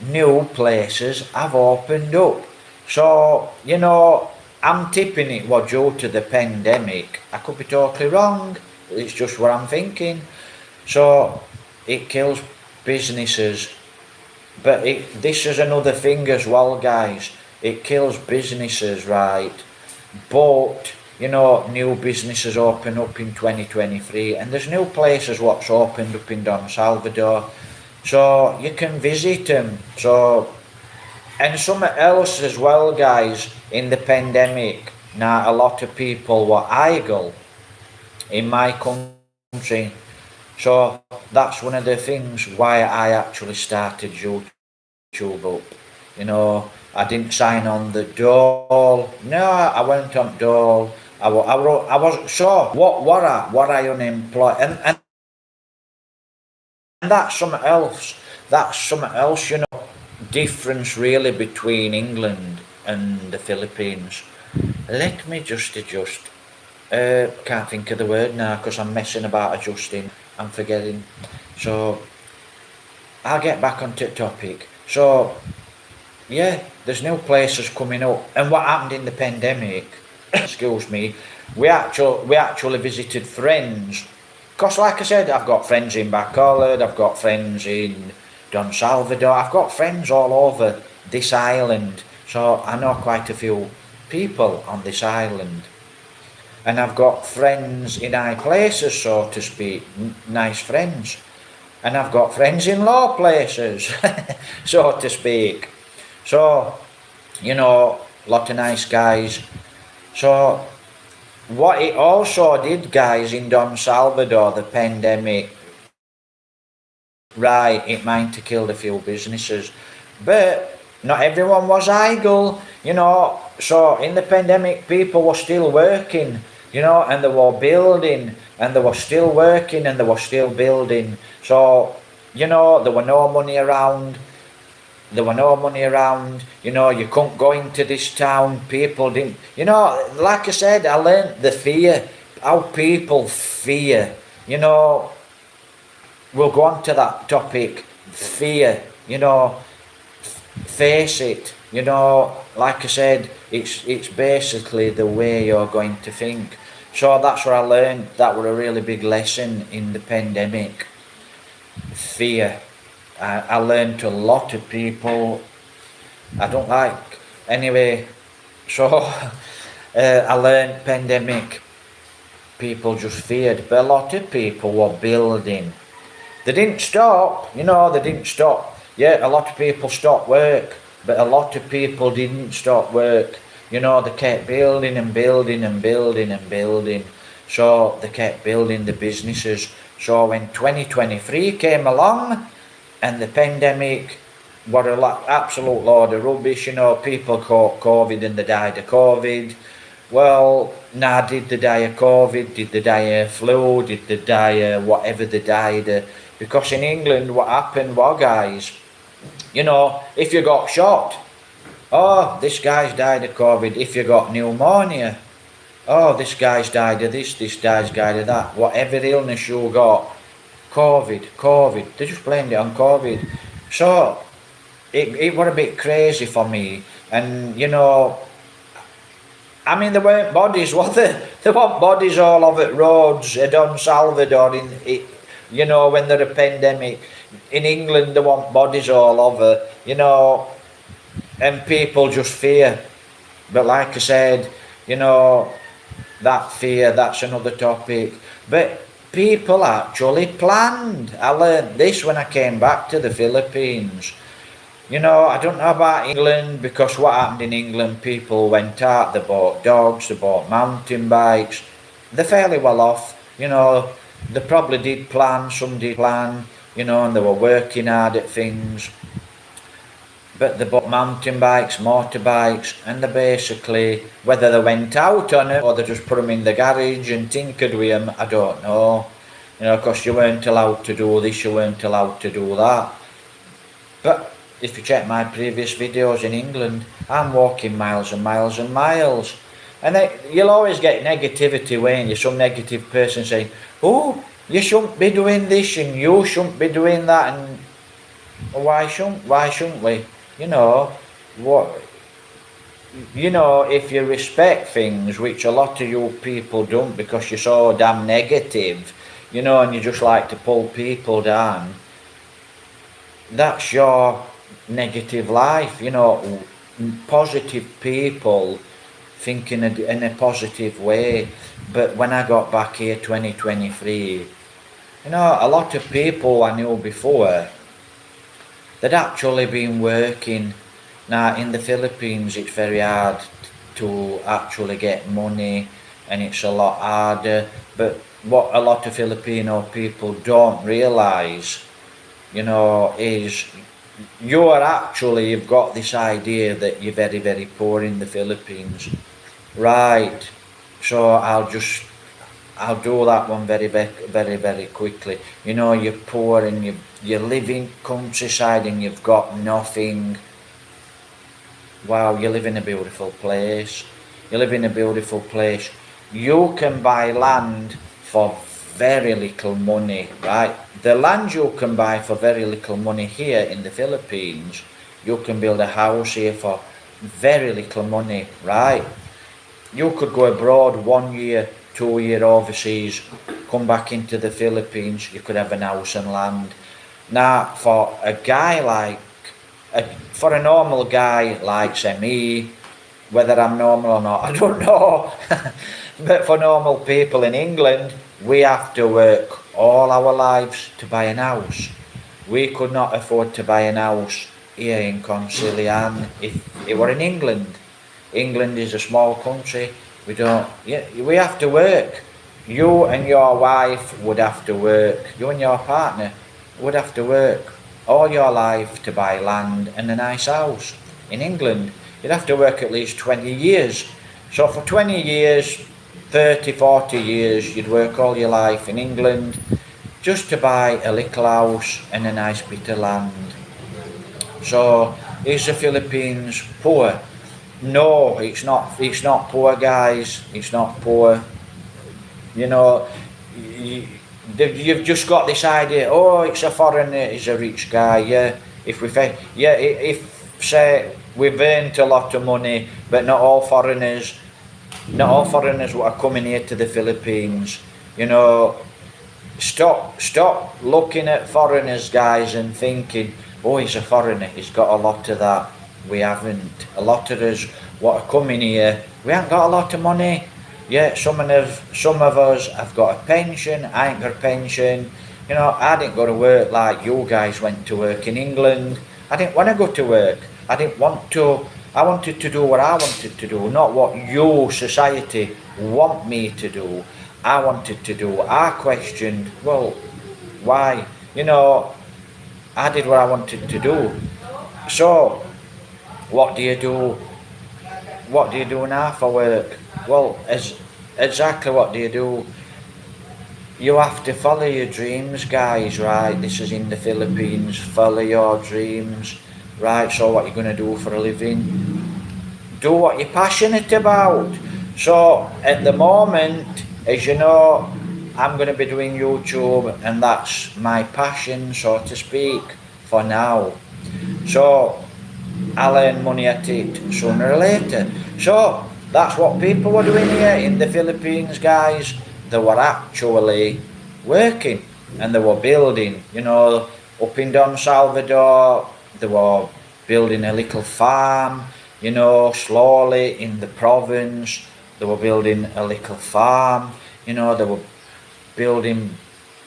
new places have opened up. So, you know, I'm tipping it was due to the pandemic. I could be totally wrong, it's just what I'm thinking. So, it kills businesses. But this is another thing as well, guys. It kills businesses, right? But you know, new businesses open up in 2023, and there's new places what's opened up in Don Salvador, so you can visit them. So, and something else as well, guys, in the pandemic, now a lot of people were idle in my country, so that's one of the things why I actually started YouTube up. You know, I didn't sign on the Dole. No, I went on Dole. I was so what I unemployed, and that's something else. That's something else, you know. Difference really between England and the Philippines. Let me just adjust. Can't think of the word now because I'm messing about adjusting. I'm forgetting. So I'll get back onto the topic. So yeah, there's new places coming up, and what happened in the pandemic? Excuse me. We actually visited friends. Cause like I said, I've got friends in Bacolod, I've got friends in Don Salvador, I've got friends all over this island. So I know quite a few people on this island, and I've got friends in high places, so to speak, nice friends, and I've got friends in low places, so to speak. So, you know, a lot of nice guys. So, what it also did, guys, in Don Salvador, the pandemic, right, it might have killed a few businesses, but not everyone was idle, you know. So, in the pandemic, people were still working, you know, and they were building, and they were still working, and they were still building. So, you know, there were no money around. There were no money around, you know, you couldn't go into this town, people didn't, you know, like I said, I learnt the fear, how people fear, you know, we'll go on to that topic, fear, you know, face it, you know, like I said, it's basically the way you're going to think. So that's what I learned, that was a really big lesson in the pandemic, fear. I learned a lot of people I don't like. Anyway, so I learned pandemic, people just feared, but a lot of people were building. They didn't stop, you know, they didn't stop. Yeah, a lot of people stopped work, but a lot of people didn't stop work. You know, they kept building and building and building and building. So they kept building the businesses. So when 2023 came along, and the pandemic were an absolute load of rubbish, you know, people caught COVID and they died of COVID. Well, now did they die of COVID? Did they die of flu? Did they die of whatever they died of? Because in England what happened was, guys, you know, if you got shot, oh, this guy's died of COVID. If you got pneumonia, oh, this guy's died of this guy's died of that. Whatever illness you got, COVID. They just blamed it on COVID. So, it was a bit crazy for me. And, you know, I mean, there weren't bodies, were there? There weren't bodies all over roads, Don Salvador, you know, when there's a pandemic. in England they want bodies all over, you know, and people just fear. But like I said, you know, that fear, that's another topic. But people actually planned. I learned this when I came back to the Philippines. You know, I don't know about England, because what happened in England, people went out, they bought dogs, they bought mountain bikes. They're fairly well off, you know. They probably did plan, some did plan, you know, and they were working hard at things. But they bought mountain bikes, motorbikes, and they basically, whether they went out on them or they just put them in the garage and tinkered with them, I don't know. You know, because you weren't allowed to do this, you weren't allowed to do that. But if you check my previous videos in England, I'm walking miles and miles and miles. And you'll always get negativity, won't you? Some negative person saying, oh, you shouldn't be doing this and you shouldn't be doing that, and why shouldn't we? You know, what, you know, if you respect things, which a lot of you people don't because you're so damn negative, you know, and you just like to pull people down, that's your negative life, you know. Positive people thinking in a positive way. But when I got back here 2023, you know, a lot of people I knew before, they'd actually been working. Now in the Philippines it's very hard to actually get money, and it's a lot harder. But what a lot of Filipino people don't realise, you know, is you've got this idea that you're very, very poor in the Philippines. Right, so I'll do that one very, very, very quickly. You know, you're poor and you live in countryside and you've got nothing. Wow, you live in a beautiful place. You live in a beautiful place. You can buy land for very little money, right? The land you can buy for very little money here in the Philippines, you can build a house here for very little money, right? You could go abroad 1 year, 2 year overseas, come back into the Philippines, you could have an house and land. Now, for a guy like, for a normal guy like, say, me, whether I'm normal or not, I don't know. But for normal people in England, we have to work all our lives to buy an house. We could not afford to buy an house here in Concilian if it were in England. England is a small country. We have to work. You and your wife would have to work. You and your partner would have to work all your life to buy land and a nice house. In England, you'd have to work at least 20 years. So for 20 years, 30, 40 years, you'd work all your life in England just to buy a little house and a nice bit of land. So, is the Philippines poor? No, it's not. It's not poor, guys. It's not poor. You know, you've just got this idea. Oh, it's a foreigner. He's a rich guy. Yeah. If say we've earned a lot of money, but not all foreigners are coming here to the Philippines. You know, stop looking at foreigners, guys, and thinking, oh, he's a foreigner. He's got a lot of that. We haven't. A lot of us what are coming here, we haven't got a lot of money. Yeah, some of us have got a pension. I ain't got a pension. You know, I didn't go to work like you guys went to work in England. I didn't want to go to work. I wanted to do what I wanted to do, not what you, society, want me to do. I wanted to do. I questioned, well, why? You know, I did what I wanted to do. So, what do you do? What do you do now for work? Well, exactly what do you do? You have to follow your dreams, guys, right? This is in the Philippines. Follow your dreams, right? So what you're going to do for a living? Do what you're passionate about. So at the moment, as you know, I'm going to be doing YouTube, and that's my passion, so to speak, for now. So I'll earn money at it sooner or later. So that's what people were doing here in the Philippines, guys. They were actually working and they were building, you know. up in Don Salvador, they were building a little farm, you know, slowly in the province. They were building a little farm, you know, building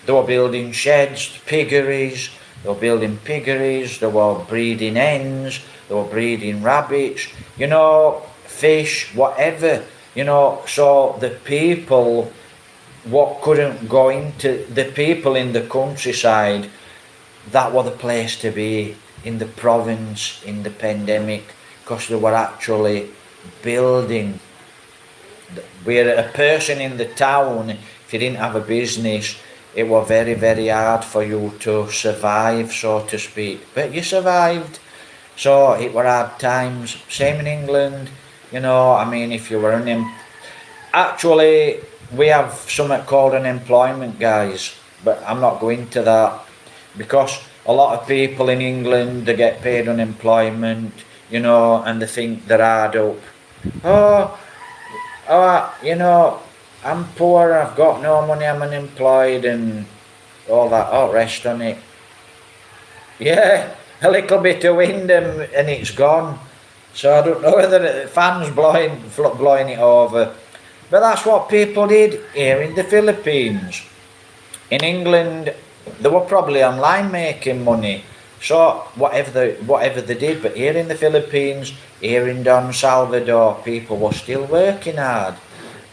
they were building sheds, piggeries, they were building piggeries, they were breeding hens, they were breeding rabbits, you know, fish, whatever, you know. So the people what couldn't go into, the people in the countryside, that was the place to be in the province in the pandemic, because they were actually building. Where a person in the town, if you didn't have a business, it was very, very hard for you to survive, so to speak. But you survived. So it were hard times. Same in England, you know. I mean, if you were actually, we have something called unemployment, guys, but I'm not going to that, because a lot of people in England, they get paid unemployment, you know, and they think they're hard up. You know, I'm poor, I've got no money, I'm unemployed, and all that, rest on it. Yeah, a little bit of wind and it's gone. So I don't know whether the fan's blowing it over. But that's what people did here in the Philippines. In England, they were probably online making money. So whatever they did, but here in the Philippines, here in Don Salvador, people were still working hard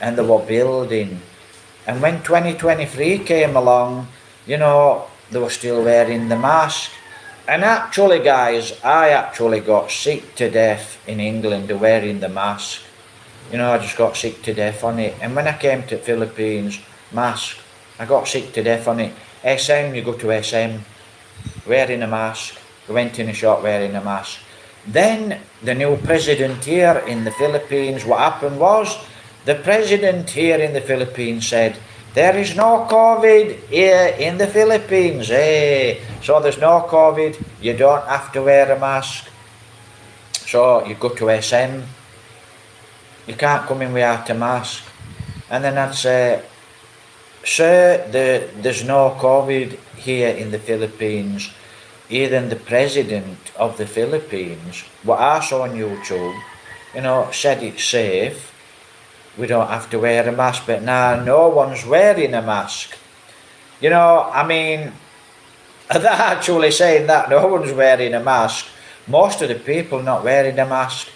and they were building. And when 2023 came along, you know, they were still wearing the mask. And actually, guys, I actually got sick to death in England of wearing the mask. You know, I just got sick to death on it. And when I came to Philippines, mask, I got sick to death on it. SM, you go to SM, wearing a mask. We went in a shop wearing a mask. Then the new president here in the Philippines, what happened was, the president here in the Philippines said, there is no COVID here in the Philippines. Hey, so there's no COVID, you don't have to wear a mask. So you go to SM, you can't come in without a mask. And then I'd say, sir, there's no COVID here in the Philippines. Even the president of the Philippines, what I saw on YouTube, you know, said it's safe. We don't have to wear a mask, but now no one's wearing a mask. You know, I mean, they're actually saying that no one's wearing a mask. Most of the people not wearing a mask,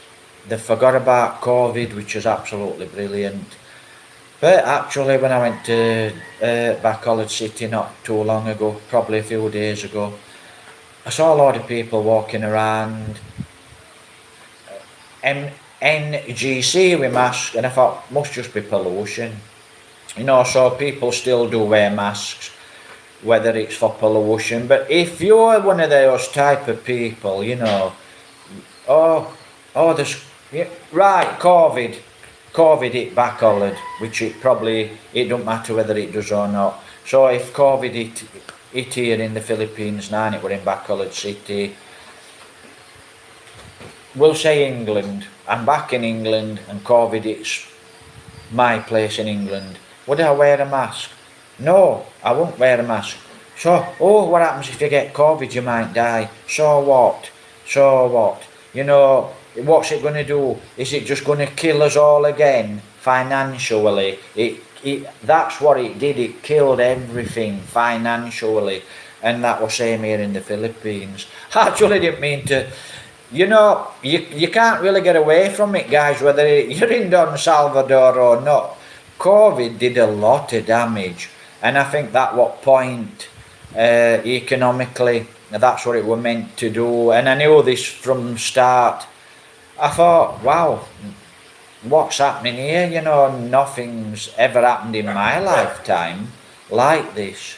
they forgot about COVID, which is absolutely brilliant. But actually, when I went to Bacolod City not too long ago, probably a few days ago, I saw a lot of people walking around NGC with masks, and I thought, must just be pollution. You know, so people still do wear masks, whether it's for pollution. But if you're one of those type of people, you know, right, COVID hit Bacolod, which it don't matter whether it does or not. So if COVID hit here in the Philippines now, and it were in Bacolod City, we'll say England, I'm back in England and COVID hits my place in England, would I wear a mask? No, I won't wear a mask. So, what happens if you get COVID? You might die. So what? You know, what's it going to do? Is it just going to kill us all again financially? That's what it did. It killed everything financially, and that was same here in the Philippines. I actually didn't mean to. You know, you can't really get away from it, guys, whether you're in Don Salvador or not. COVID did a lot of damage, and I think that what point economically, that's what it was meant to do. And I knew this from start. I thought, wow, what's happening here? You know, nothing's ever happened in my lifetime like this.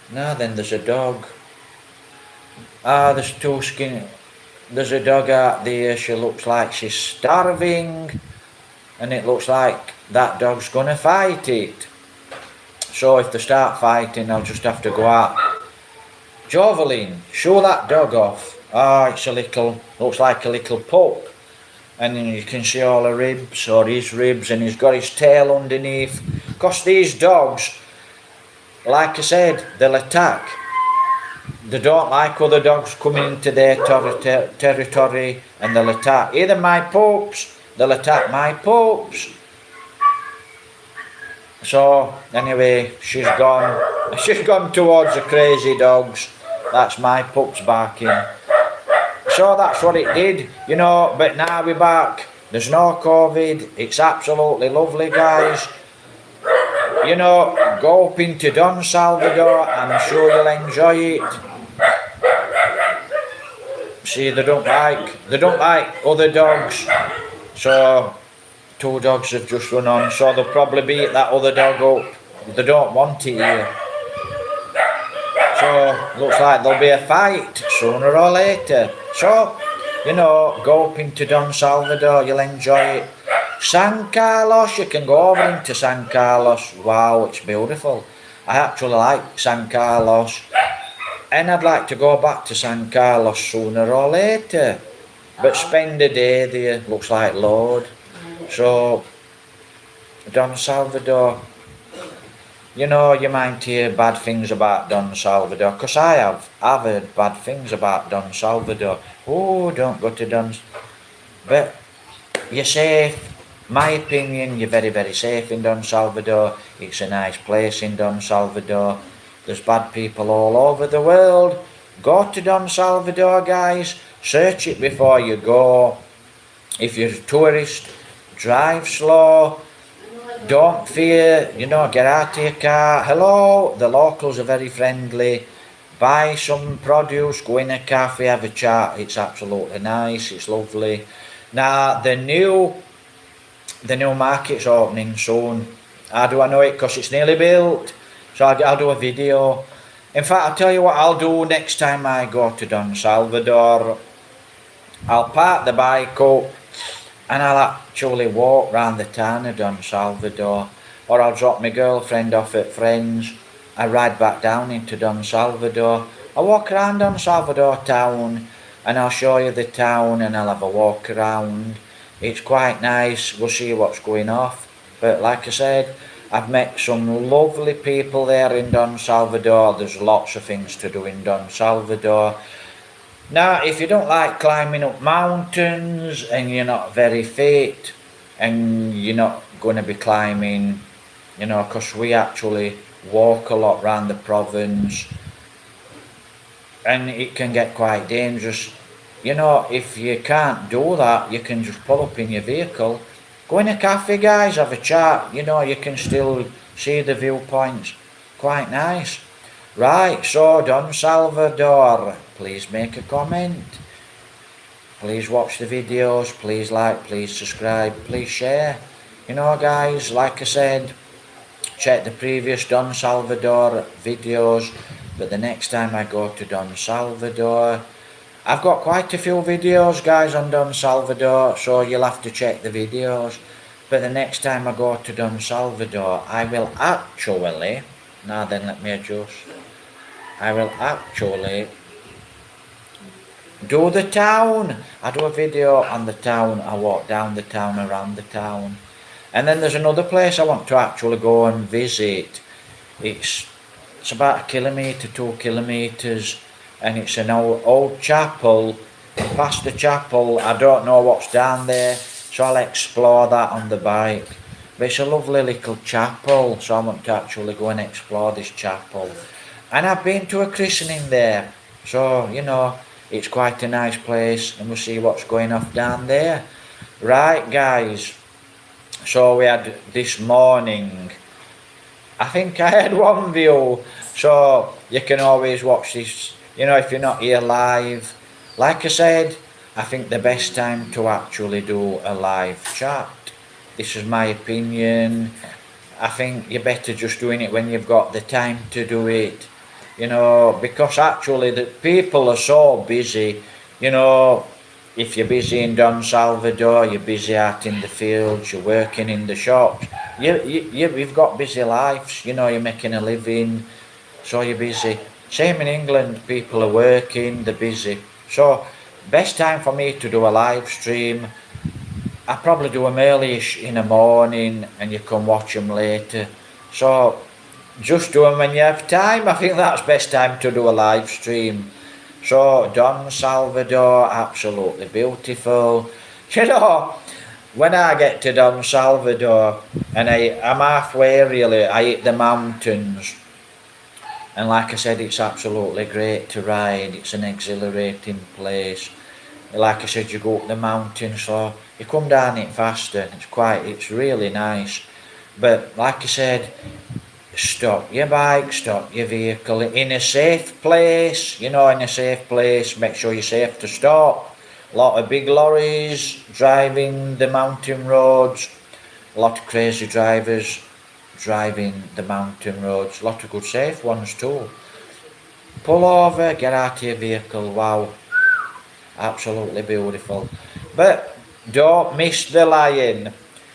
Now then, there's a dog. There's two skinny. There's a dog out there, she looks like she's starving, and it looks like that dog's gonna fight it. So if they start fighting, I'll just have to go out. Jovelin, show that dog off. It's looks like a little pup, and then you can see all the ribs, or his ribs, and he's got his tail underneath. Because these dogs, like I said, they'll attack. they don't like other dogs coming into their territory, and they'll attack either my pups, they'll attack my pups. So anyway, she's gone towards the crazy dogs. That's my pups barking. So that's what it did, you know, but now we're back. There's no COVID. It's absolutely lovely, guys. You know, go up into Don Salvador. I'm sure you'll enjoy it. See, they don't like other dogs. So 2 dogs have just run on. So they'll probably beat that other dog up. They don't want it here. So looks like there'll be a fight sooner or later. So, you know, go up into Don Salvador, you'll enjoy it. San Carlos, you can go over into San Carlos. Wow, it's beautiful. I actually like San Carlos. And I'd like to go back to San Carlos sooner or later. But spend a day there, looks like load. So, Don Salvador. You know, you might hear bad things about Don Salvador, because I've heard bad things about Don Salvador. Oh, don't go to Don. But you're safe. My opinion, you're very, very safe in Don Salvador. It's a nice place in Don Salvador. There's bad people all over the world. Go to Don Salvador, guys. Search it before you go. If you're a tourist, drive slow. Don't fear, you know, get out of your car. Hello, the locals are very friendly. Buy some produce, go in a cafe, have a chat. It's absolutely nice, it's lovely. Now, the new market's opening soon. How do I know it? Because it's nearly built. So I'll do a video. In fact, I'll tell you what I'll do next time I go to Don Salvador. I'll park the bike up, and I'll actually walk round the town of Don Salvador, or I'll drop my girlfriend off at friends. I ride back down into Don Salvador. I'll walk around Don Salvador town, and I'll show you the town, and I'll have a walk around. It's quite nice. We'll see what's going off. But like I said, I've met some lovely people there in Don Salvador. There's lots of things to do in Don Salvador. Now, if you don't like climbing up mountains and you're not very fit and you're not going to be climbing, you know, because we actually walk a lot around the province and it can get quite dangerous. You know, if you can't do that, you can just pull up in your vehicle, go in a cafe, guys, have a chat. You know, you can still see the viewpoints. Quite nice. Right, so Don Salvador, please make a comment. Please watch the videos, please like, please subscribe, please share. You know, guys, like I said, check the previous Don Salvador videos. But the next time I go to Don Salvador, I've got quite a few videos, guys, on Don Salvador, so you'll have to check the videos. But the next time I go to Don Salvador, I will actually, now then let me adjust, I will actually do the town. I do a video on the town, I walk down the town, around the town. And then there's another place I want to actually go and visit. It's about 1 kilometre, 2 kilometres, and it's an old chapel. And past the chapel, I don't know what's down there, so I'll explore that on the bike. But it's a lovely little chapel, so I want to actually go and explore this chapel. And I've been to a christening there, so, you know, it's quite a nice place, and we'll see what's going off down there. Right, guys, so we had this morning, I think I had one view, so you can always watch this, you know, if you're not here live. Like I said, I think the best time to actually do a live chat. This is my opinion. I think you're better just doing it when you've got the time to do it. You know, because actually the people are so busy. You know, if you're busy in Don Salvador, you're busy out in the fields, you're working in the shops. You've got busy lives, you know, you're making a living, so you're busy. Same in England, people are working, they're busy. So, best time for me to do a live stream, I probably do them early-ish in the morning and you can watch them later. So, just do them when you have time. I think that's best time to do a live stream. So Don Salvador, absolutely beautiful. You know, when I get to Don Salvador and I'm halfway really, I hit the mountains. And like I said, it's absolutely great to ride. It's an exhilarating place. Like I said, you go up the mountain, so you come down it faster. It's really nice. But like I said, stop your bike, stop your vehicle in a safe place. In a safe place, make sure you're safe to stop. A lot of big lorries driving the mountain roads. A lot of crazy drivers driving the mountain roads. A lot of good safe ones too. Pull over, get out of your vehicle. Wow, absolutely beautiful. But don't miss the lion.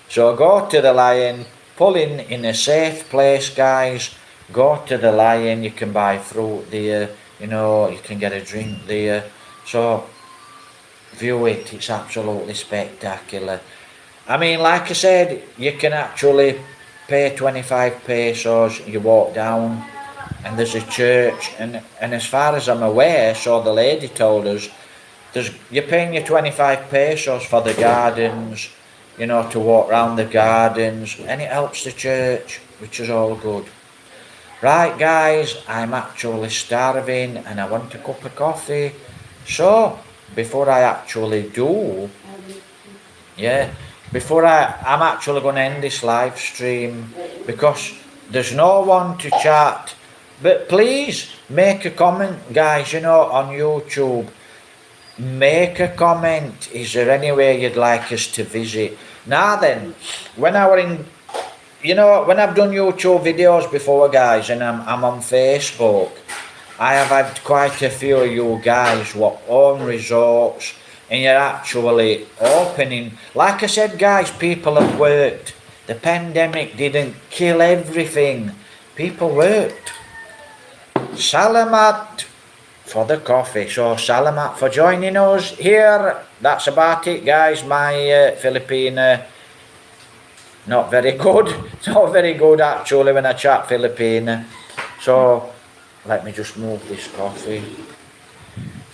So go to the lion, pull in a safe place, guys. Go to the lion. You can buy fruit there. You can get a drink there. So view it. It's absolutely spectacular. I mean, like I said, you can actually pay 25 pesos. You walk down, and there's a church. And as far as I'm aware, so the lady told us, you're paying your 25 pesos for the gardens, to walk around the gardens, and it helps the church, which is all good. Right, guys, I'm actually starving and I want a cup of coffee. So, before I actually do, I'm actually going to end this live stream because there's no one to chat. But please make a comment, guys, on YouTube. Make a comment. Is there anywhere you'd like us to visit? Now then, when I've done YouTube videos before, guys, and I'm on Facebook, I have had quite a few of you guys what own resorts, and you're actually opening. Like I said, guys, people have worked. The pandemic didn't kill everything. People worked. Salamat for the coffee. So salamat for joining us here. That's about it, guys. My Filipino, not very good. Not very good actually when I chat Filipino. So let me just move this coffee.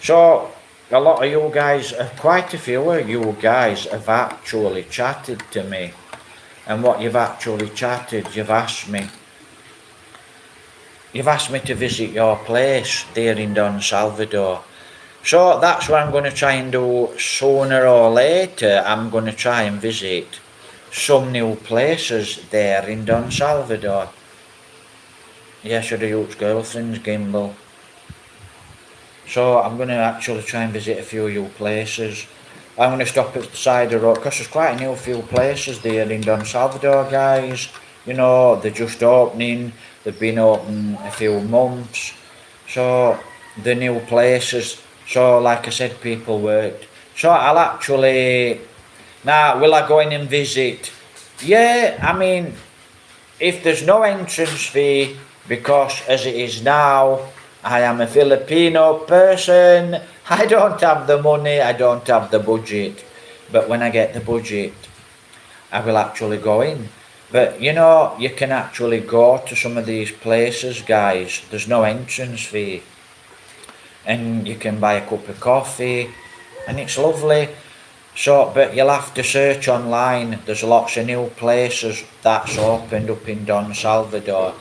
So a lot of you guys, quite a few of you guys have actually chatted to me. And what you've actually chatted, you've asked me to visit your place there in Don Salvador. So that's what I'm going to try and do sooner or later. I'm going to try and visit some new places there in Don Salvador. Yes, you're the youth's girlfriend's gimbal. So I'm going to actually try and visit a few new places. I'm going to stop at the side of the road because there's quite a new few places there in Don Salvador, guys. They're just opening. They've been open a few months. So the new places. So like I said, people worked. So I'll actually... Now, will I go in and visit? Yeah, I mean, if there's no entrance fee, because as it is now, I am a Filipino person. I don't have the money, I don't have the budget. But when I get the budget, I will actually go in. But you can actually go to some of these places, guys. There's no entrance fee. And you can buy a cup of coffee. And it's lovely. So, but you'll have to search online. There's lots of new places that's opened up in Don Salvador.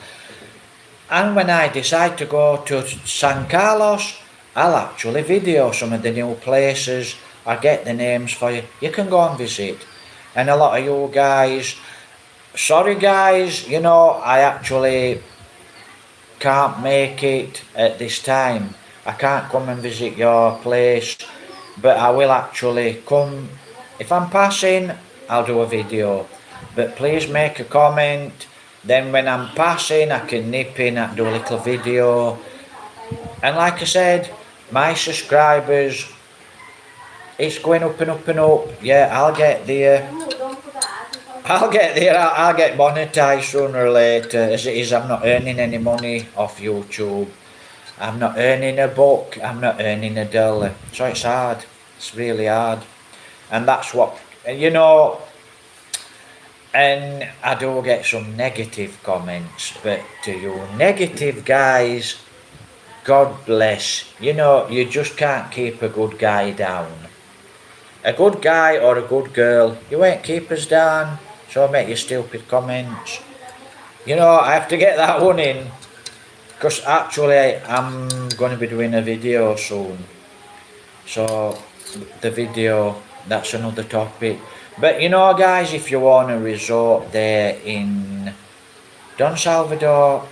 And when I decide to go to San Carlos, I'll actually video some of the new places. I'll get the names for you. You can go and visit. And a lot of you guys, sorry guys, I actually can't make it at this time. I can't come and visit your place, but I will actually come. If I'm passing, I'll do a video. But please make a comment. Then when I'm passing, I can nip in and do a little video. And like I said, my subscribers, it's going up and up and up. Yeah, I'll get there. I'll get monetized sooner or later. As it is, I'm not earning any money off YouTube. I'm not earning a buck. I'm not earning a dollar. So it's hard. It's really hard. And that's what, And I do get some negative comments, but to you negative guys, God bless. You know, you just can't keep a good guy down. A good guy or a good girl, you ain't keep us down, so make your stupid comments. You know, I have to get that one in, because actually I'm going to be doing a video soon. So, the video, that's another topic. But you know guys, if you want a resort there in Don Salvador,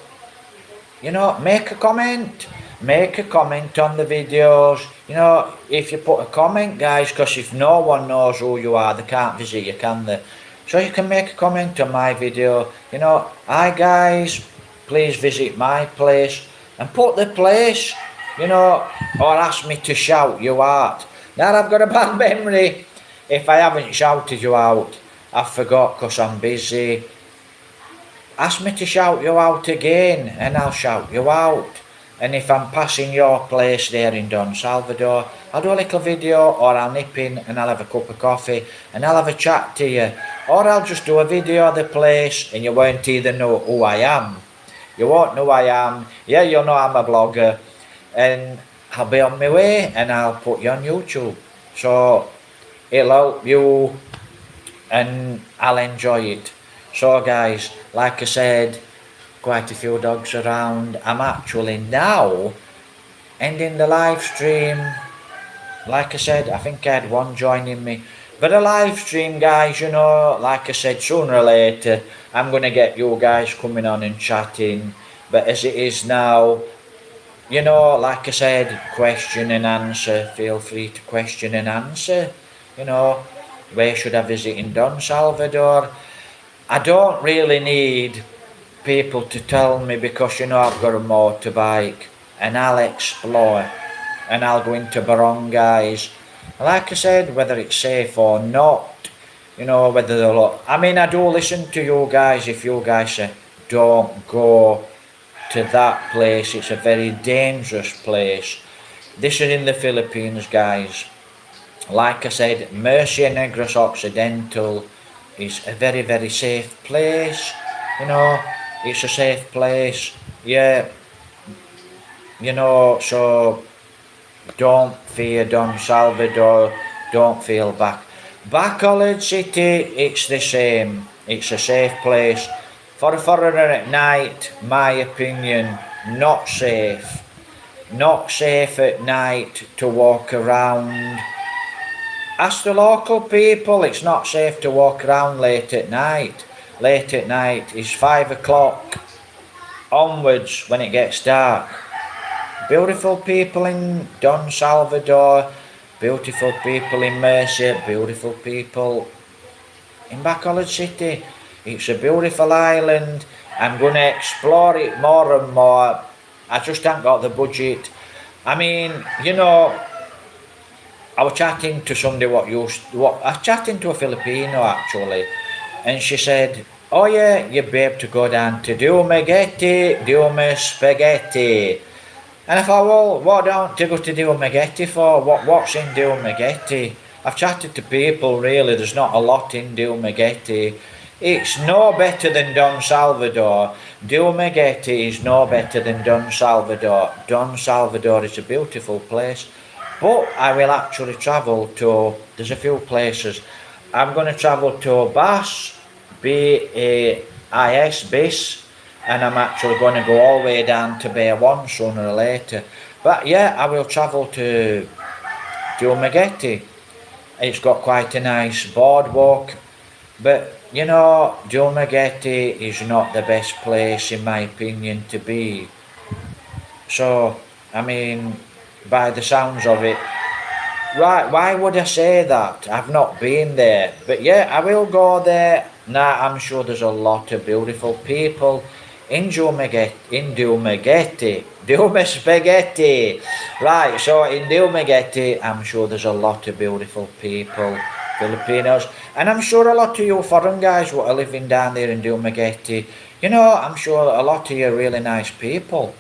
you know, make a comment. Make a comment on the videos. You know, if you put a comment, guys, because if no one knows who you are, they can't visit you, can they? So you can make a comment on my video. You know, hi guys, please visit my place. And put the place, you know, or ask me to shout you out. Now I've got a bad memory. If I haven't shouted you out, I forgot because I'm busy. Ask me to shout you out again and I'll shout you out. And if I'm passing your place there in Don Salvador, I'll do a little video, or I'll nip in and I'll have a cup of coffee and I'll have a chat to you. Or I'll just do a video of the place and you won't either know who I am. You won't know who I am. Yeah, you'll know I'm a blogger. And I'll be on my way and I'll put you on YouTube. So it'll help you and I'll enjoy it. So guys, like I said, quite a few dogs around. I'm actually now ending the live stream. Like I said, I think I had one joining me. But a live stream, guys, you know, like I said, sooner or later, I'm going to get you guys coming on and chatting. But as it is now, you know, like I said, question and answer. Feel free to question and answer. You know, where should I visit in Don Salvador? I don't really need people to tell me, because you know I've got a motorbike and I'll explore and I'll go into barangays. Like I said, whether it's safe or not, you know, whether they'll... I mean, I do listen to you guys if you guys say, don't go to that place, it's a very dangerous place. This is in the Philippines, guys. Like I said, Murcia Negros Occidental is a very, very safe place. You know, it's a safe place. Yeah, you know, so don't fear Don Salvador, don't feel back. Bacolod City, it's the same. It's a safe place. For a foreigner at night, my opinion, not safe. Not safe at night to walk around. Ask the local people, it's not safe to walk around late at night. Late at night is 5 o'clock onwards when it gets dark. Beautiful people in Don Salvador, beautiful people in Murcia, beautiful people in Bacolod City. It's a beautiful island. I'm going to explore it more and more. I just haven't got the budget. I mean, you know, I was chatting to somebody I was chatting to a Filipino actually, and she said, oh yeah, you'd be able to go down to Dume Spaghetti. And I thought, well, what don't you go to Dume for? What's in Dume? I've chatted to people, really, there's not a lot in Dume. It's no better than Don Salvador. Dume is no better than Don Salvador. Don Salvador is a beautiful place. But I will actually travel to, there's a few places. I'm going to travel to BAS, BAIS, and I'm actually going to go all the way down to Bay 1 sooner or later. But yeah, I will travel to Dumaguete. It's got quite a nice boardwalk. But, you know, Dumaguete is not the best place, in my opinion, to be. So, I mean, by the sounds of it, right, why would I say that? I've not been there. But yeah, I will go there. Now, I'm sure there's a lot of beautiful people in Dumaguete. Dume Spaghetti. Right, so in Dumaguete, I'm sure there's a lot of beautiful people, Filipinos. And I'm sure a lot of you foreign guys who are living down there in Dumaguete, you know, I'm sure a lot of you are really nice people.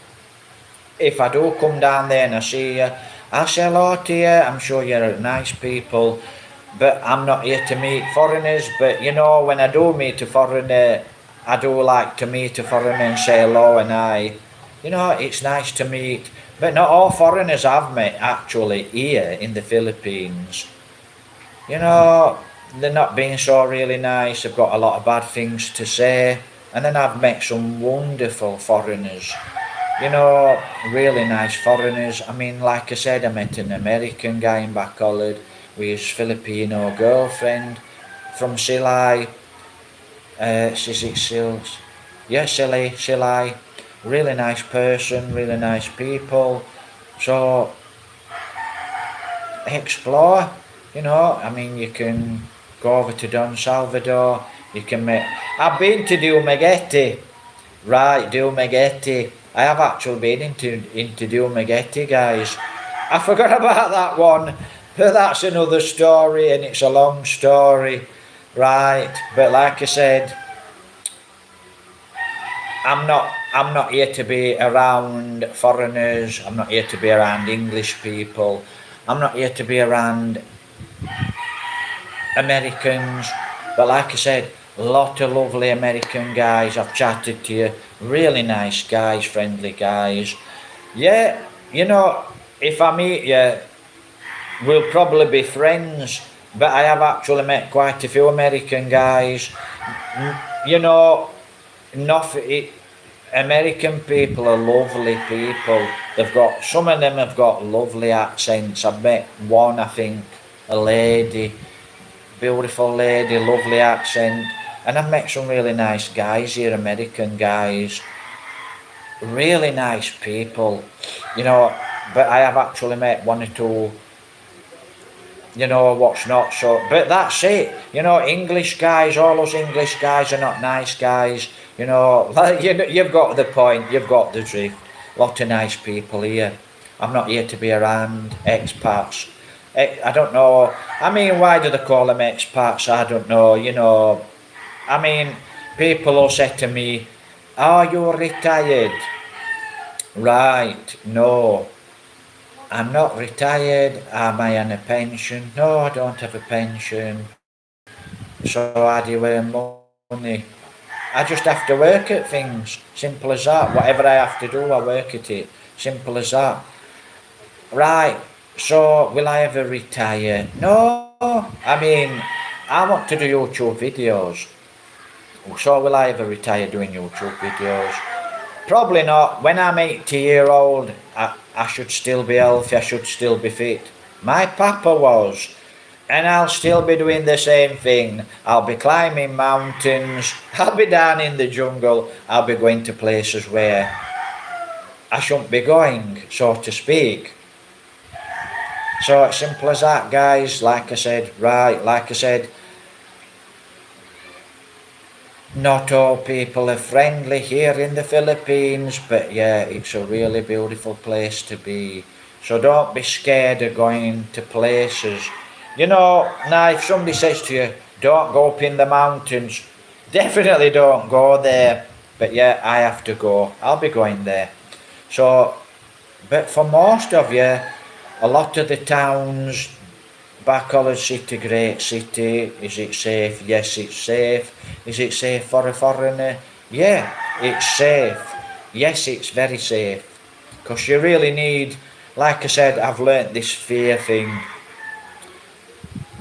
If I do come down there and I see you, I'll say hello to you. I'm sure you're nice people. but I'm not here to meet foreigners. But you know, when I do meet a foreigner, I do like to meet a foreigner and say hello and hi. You know, it's nice to meet. But not all foreigners I've met actually here in the Philippines. You know, they're not being so really nice. They've got a lot of bad things to say. And then I've met some wonderful foreigners. You know, really nice foreigners. I mean, like I said, I met an American guy in Bacolod with his Filipino girlfriend from Silay. Sils. Yeah, Silay. Really nice person, really nice people. So, explore. You know, I mean, you can go over to Don Salvador. You can make. I've been to Dumaguete. Right, Dumaguete. I have actually been into Dumaguete, guys. I forgot about that one, but that's another story, and it's a long story, right? But like I said, I'm not here to be around foreigners. I'm not here to be around English people. I'm not here to be around Americans. But like I said, a lot of lovely American guys. I've chatted to you. Really nice guys, friendly guys. Yeah, you know, if I meet you, we'll probably be friends. But I have actually met quite a few American guys. You know, nothing. American people are lovely people. They've got some of them have got lovely accents. I've met one, I think, a lady, beautiful lady, lovely accent, and I've met some really nice guys here, American guys, really nice people, you know. But I have actually met one or two, you know, what's not so. But that's it, you know. English guys, all those English guys are not nice guys. You know, like, you've got the point, you've got the drift. Lot of nice people here. I'm not here to be around expats. I don't know. I mean, why do they call them expats? I don't know. You know, I mean, people will say to me, "Are you retired?" Right? No, I'm not retired. Am I on a pension? No, I don't have a pension. So how do you earn money? I just have to work at things. Simple as that. Whatever I have to do, I work at it. Simple as that. Right. So will I ever retire? No. I mean, I want to do YouTube videos. So will I ever retire doing YouTube videos? Probably not. When I'm 80-year-old, I should still be healthy. I should still be fit. My papa was. And I'll still be doing the same thing. I'll be climbing mountains. I'll be down in the jungle. I'll be going to places where I shouldn't be going, so to speak. So it's simple as that, guys. Like I said, not all people are friendly here in the Philippines, but yeah, it's a really beautiful place to be. So don't be scared of going to places. You know, now if somebody says to you, don't go up in the mountains, definitely don't go there. But yeah, I have to go. I'll be going there. So, but for most of you, a lot of the towns, Bacolod City, great city. Is it safe? Yes, it's safe. Is it safe for a foreigner? Yeah, it's safe. Yes, it's very safe. Because you really need, like I said, I've learnt this fear thing.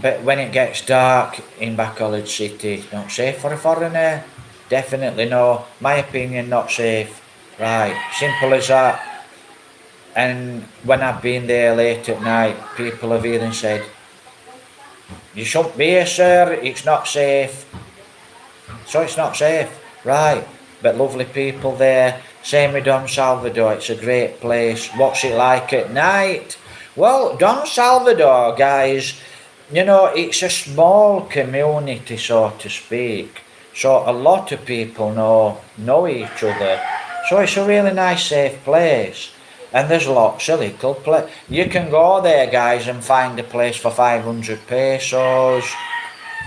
But when it gets dark in Bacolod City, not safe for a foreigner? Definitely no. My opinion, not safe. Right, simple as that. And when I've been there late at night, people have even said, you shouldn't be here, sir, it's not safe. So it's not safe, right. But lovely people there. Same with Don Salvador, it's a great place. What's it like at night? Well, Don Salvador, guys, you know, it's a small community, so to speak. So a lot of people know each other. So it's a really nice, safe place. And there's lots of little places. You can go there, guys, and find a place for 500 pesos.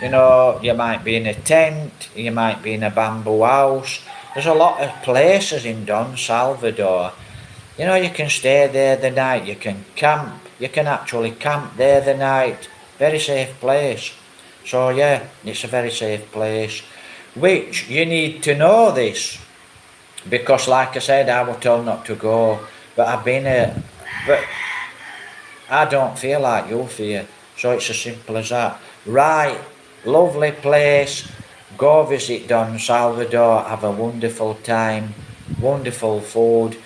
You know, you might be in a tent, you might be in a bamboo house. There's a lot of places in Don Salvador. You know, you can stay there the night, you can camp. You can actually camp there the night. very safe place. So yeah, it's a very safe place, which you need to know this, because like I said, I was told not to go, but I've been here, but I don't feel like you feel, so it's as simple as that. Right, lovely place, go visit Don Salvador, have a wonderful time, wonderful food.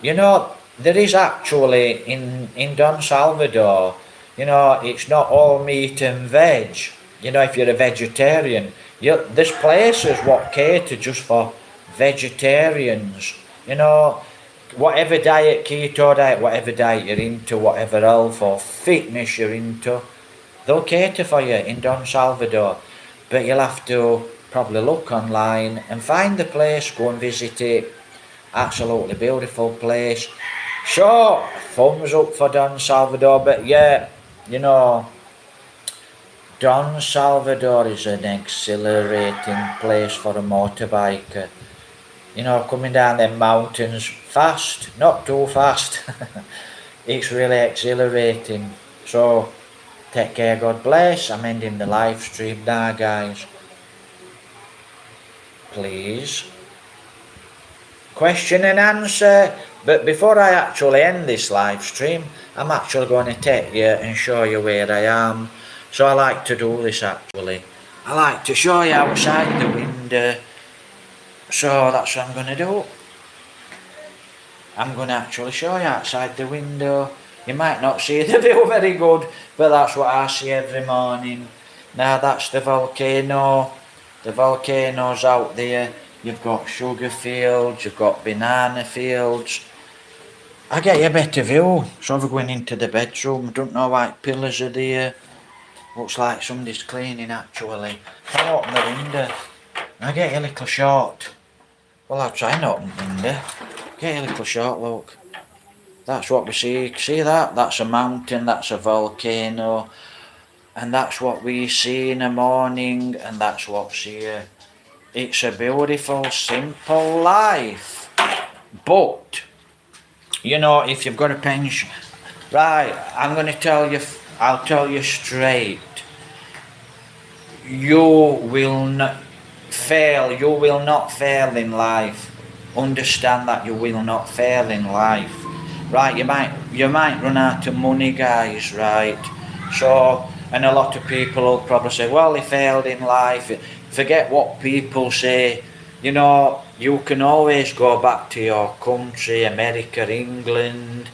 You know, there is actually in Don Salvador, you know, it's not all meat and veg. You know, if you're a vegetarian, there's places what cater just for vegetarians. You know, whatever diet, keto diet, whatever diet you're into, whatever health or fitness you're into, they'll cater for you in Don Salvador. But you'll have to probably look online and find the place, go and visit it. Absolutely beautiful place. So, thumbs up for Don Salvador, but yeah, you know, Don Salvador is an exhilarating place for a motorbiker. You know, coming down them mountains fast, not too fast. It's really exhilarating. So, take care, God bless. I'm ending the live stream now, guys. Please. Question and answer. But before I actually end this live stream, I'm actually going to take you and show you where I am. So I like to do this actually. I like to show you outside the window. So that's what I'm going to do. I'm going to actually show you outside the window. You might not see the view very good, but that's what I see every morning. Now that's the volcano. The volcano's out there. You've got sugar fields, you've got banana fields. I get you a better view. So we're going into the bedroom. Don't know why pillars are there. Looks like somebody's cleaning actually. I'll open the window. I get you a little short. Well, I'll try and open the window. Get you a little short, look. That's what we see. See that? That's a mountain, that's a volcano. And that's what we see in the morning, and that's what's here. It's a beautiful, simple life. But, you know, if you've got a pension, right, I'm going to tell you, I'll tell you straight. You will not fail in life. Understand that you will not fail in life. Right, you might run out of money, guys, right? So, and a lot of people will probably say, well, he failed in life. Forget what people say. You know, you can always go back to your country, America, England,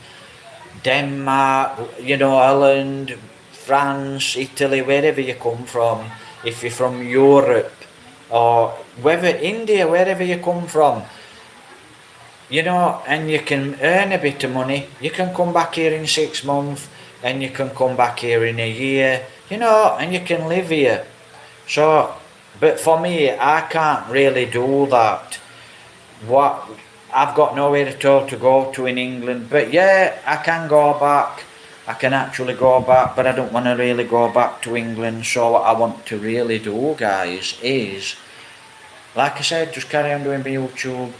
Denmark, you know, Ireland, France, Italy, wherever you come from. If you're from Europe or wherever, India, wherever you come from, you know, and you can earn a bit of money. You can come back here in 6 months, and you can come back here in a year, you know, and you can live here. So, but for me, I can't really do that. I've got nowhere at all to go to in England, but yeah, I can go back. I can actually go back, but I don't want to really go back to England. So what I want to really do, guys, is, like I said, just carry on doing my YouTube.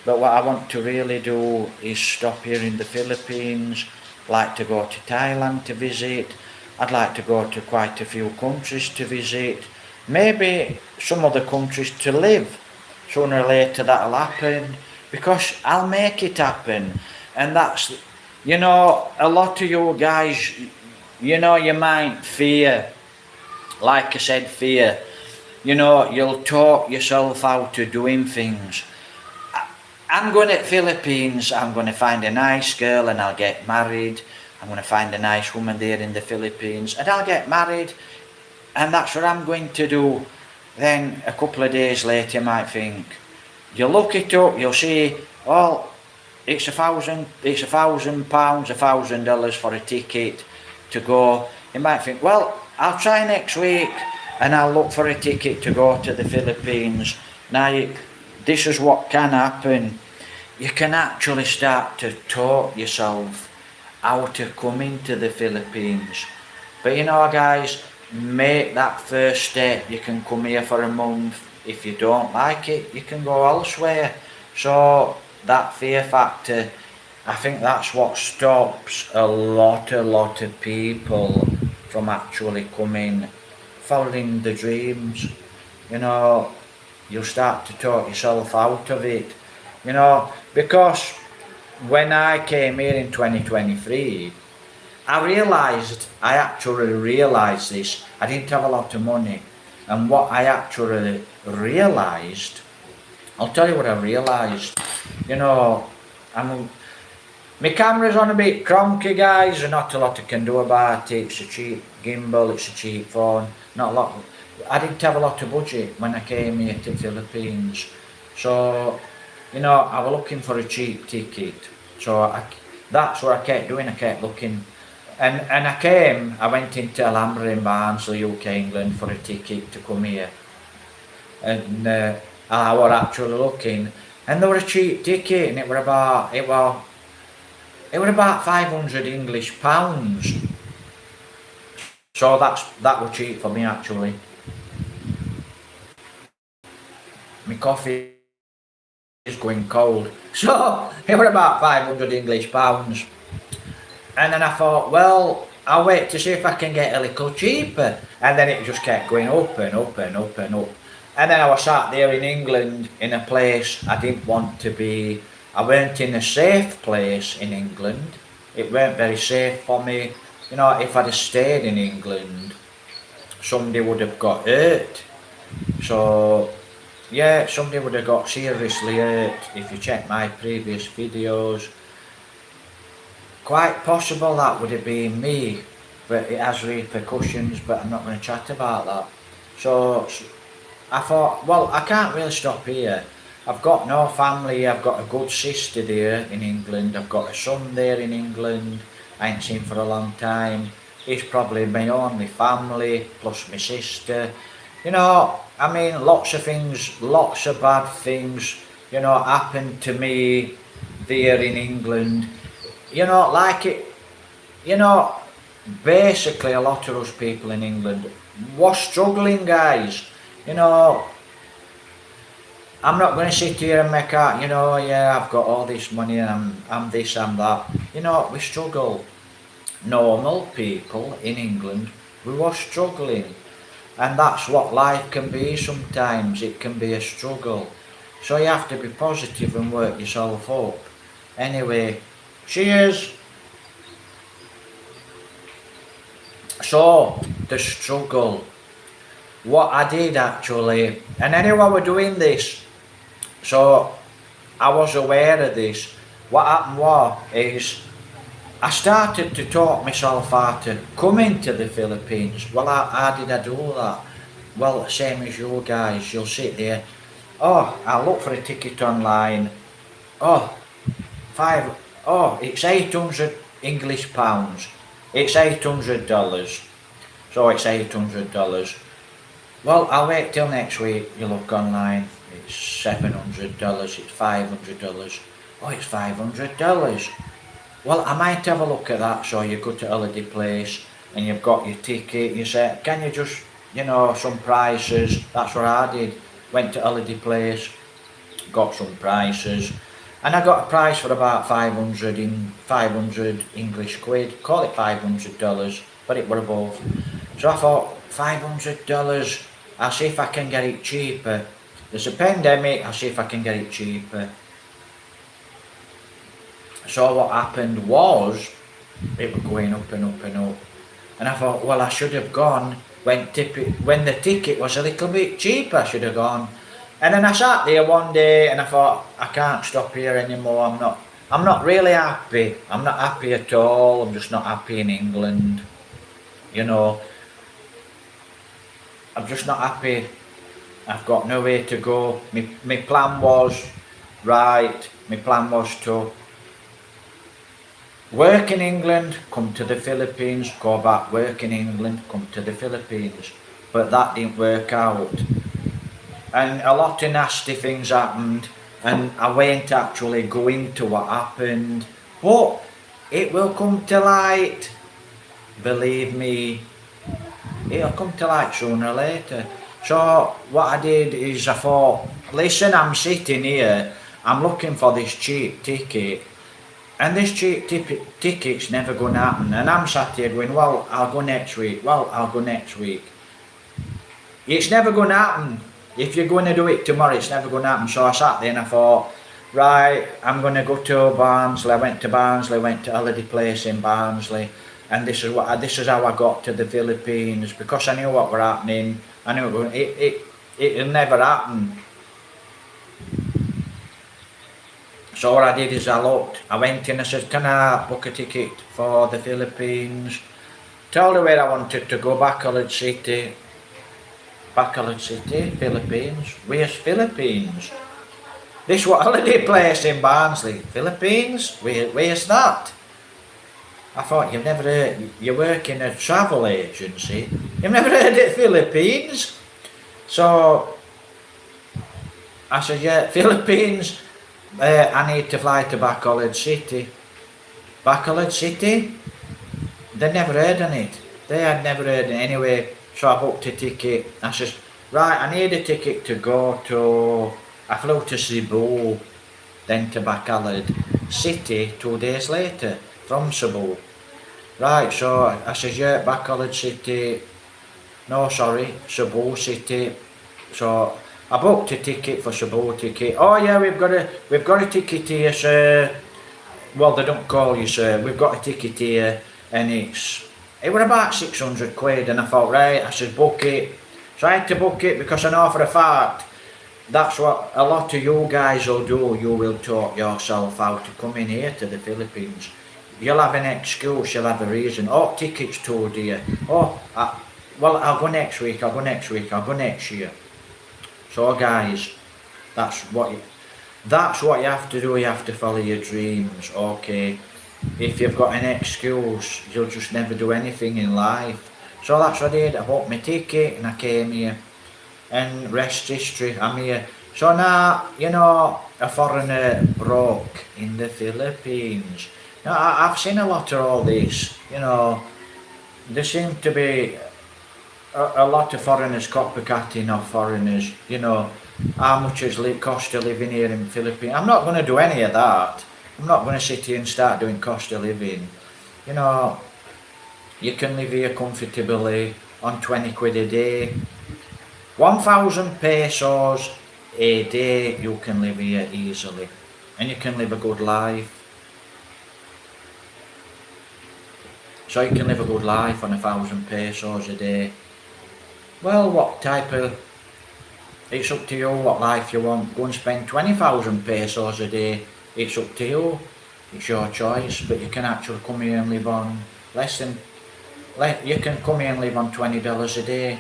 But what I want to really do is stop here in the Philippines. Like to go to Thailand to visit. I'd like to go to quite a few countries to visit. Maybe some other countries to live. Sooner or later that'll happen, because I'll make it happen. And that's, you know, a lot of you guys, you know, you might fear, like I said, fear. You know, you'll talk yourself out of doing things. I'm going to the Philippines, I'm going to find a nice girl and I'll get married. I'm going to find a nice woman there in the Philippines and I'll get married. And that's what I'm going to do. Then a couple of days later you might think, you look it up, you'll see, oh, it's £1,000, $1,000 for a ticket to go. You might think, well, I'll try next week and I'll look for a ticket to go to the Philippines. Now, this is what can happen. You can actually start to talk yourself out of coming to the Philippines. But you know, guys, make that first step. You can come here for a month. If you don't like it, you can go elsewhere. So that fear factor, I think that's what stops a lot of people from actually coming, following the dreams. You know, you'll start to talk yourself out of it. You know, because when I came here in 2023, I actually realised this. I didn't have a lot of money. And what I actually realised, I'll tell you what I realised. You know, my camera's on a bit cronky, guys, and not a lot I can do about it. It's a cheap gimbal, it's a cheap phone. Not a lot. I didn't have a lot of budget when I came here to the Philippines. So, you know, I was looking for a cheap ticket. So that's what I kept doing. I kept looking. And I went into Alhambra in Barnsley, UK, England, for a ticket to come here. And I was actually looking, and there was a cheap ticket, and it was about 500 English pounds. So that was cheap for me, actually. My coffee is going cold. So it was about 500 English pounds. And then I thought, well, I'll wait to see if I can get a little cheaper. And then it just kept going up and up and up and up. And then I was sat there in England in a place I didn't want to be. I weren't in a safe place in England. It weren't very safe for me. You know, if I'd have stayed in England, somebody would have got hurt. So, yeah, somebody would have got seriously hurt. If you check my previous videos, quite possible that would have been me, but it has repercussions, but I'm not going to chat about that. So I thought, well, I can't really stop here. I've got no family. I've got a good sister there in England. I've got a son there in England. I ain't seen for a long time. He's probably my only family, plus my sister. You know, I mean, lots of things, lots of bad things, you know, happened to me there in England. You know, like it, you know, basically a lot of us people in England were struggling, guys. You know, I'm not going to sit here and make out, you know, yeah, I've got all this money and I'm this, I'm that. You know, we struggle. Normal people in England, we were struggling. And that's what life can be sometimes. It can be a struggle. So you have to be positive and work yourself up. Anyway, cheers. So, the struggle. What I did actually, and anyway we're doing this, so I was aware of this. What happened is I started to talk myself out to coming to the Philippines. Well, how did I do that? Well, same as you guys, you'll sit there, oh, I'll look for a ticket online, it's 800 English pounds, it's $800, so it's $800. Well, I'll wait till next week, you look online, it's $700, it's $500, oh, it's $500. Well, I might have a look at that. So you go to holiday place and you've got your ticket, you say, can you just, you know, some prices. That's what I did. Went to holiday place, got some prices, and I got a price for about 500 English quid, call it $500, but it were above. So I thought, $500, I'll see if I can get it cheaper. There's a pandemic, I'll see if I can get it cheaper. So what happened was, it was going up and up and up. And I thought, well, I should have gone when the ticket was a little bit cheaper, I should have gone. And then I sat there one day and I thought, I can't stop here anymore. I'm not really happy. I'm not happy at all. I'm just not happy in England. You know, I'm just not happy. I've got nowhere to go. My plan was to work in England, come to the Philippines, go back, work in England, come to the Philippines. But that didn't work out. And a lot of nasty things happened, and I won't actually go into what happened. But it will come to light. Believe me, it'll come to light sooner or later. So what I did is I thought, listen, I'm sitting here, I'm looking for this cheap ticket, And this cheap ticket's never going to happen. And I'm sat here going, well, I'll go next week. Well, I'll go next week. It's never going to happen. If you're going to do it tomorrow, it's never going to happen. So I sat there and I thought, right, I'm going to go to Barnsley. I went to Barnsley, went to Holiday Place in Barnsley. And this is how I got to the Philippines, because I knew what were happening. I knew it'll never happen. So what I did is I looked. I went in, I said, can I book a ticket for the Philippines? Told her where I wanted to go, Bacolod City, Philippines. Where's Philippines? This what holiday place in Barnsley, Philippines? Where's that? I thought, you've never heard, you work in a travel agency, you've never heard of Philippines? So I said, yeah, Philippines, I need to fly to Bacolod City. Bacolod City? They never heard of it. They had never heard of it anyway. So I booked a ticket. I said, right, I need a ticket to go to, I flew to Cebu, then to Bacolod City 2 days later from Cebu. Right, so I said, yeah, Bacolod City, no sorry, Cebu City. So I booked a ticket for Cebu ticket. Oh yeah, we've got a ticket here, sir. Well, they don't call you sir, we've got a ticket here, and it was about 600 quid, and I thought, right, I said, book it. So I had to book it because I know for a fact that's what a lot of you guys will do. You will talk yourself out to come in here to the Philippines. You'll have an excuse, you'll have a reason. Oh, tickets too dear. Oh, well, I'll go next week, I'll go next year. So guys, that's what you have to do. You have to follow your dreams, okay? If you've got an excuse, you'll just never do anything in life. So that's what I did. I bought my ticket and I came here. And rest history, I'm here. So now, you know, a foreigner broke in the Philippines. Now, I've seen a lot of all this, you know. There seem to be a lot of foreigners copycatting of foreigners, you know. How much is cost of living here in the Philippines? I'm not going to do any of that. I'm not going to sit here and start doing cost of living. You know, you can live here comfortably on 20 quid a day. 1,000 pesos a day, you can live here easily. And you can live a good life. So you can live a good life on 1,000 pesos a day. Well, what type of... It's up to you what life you want. Go and spend 20,000 pesos a day. It's up to you. It's your choice. But you can actually come here and live on less than... You can come here and live on $20 a day.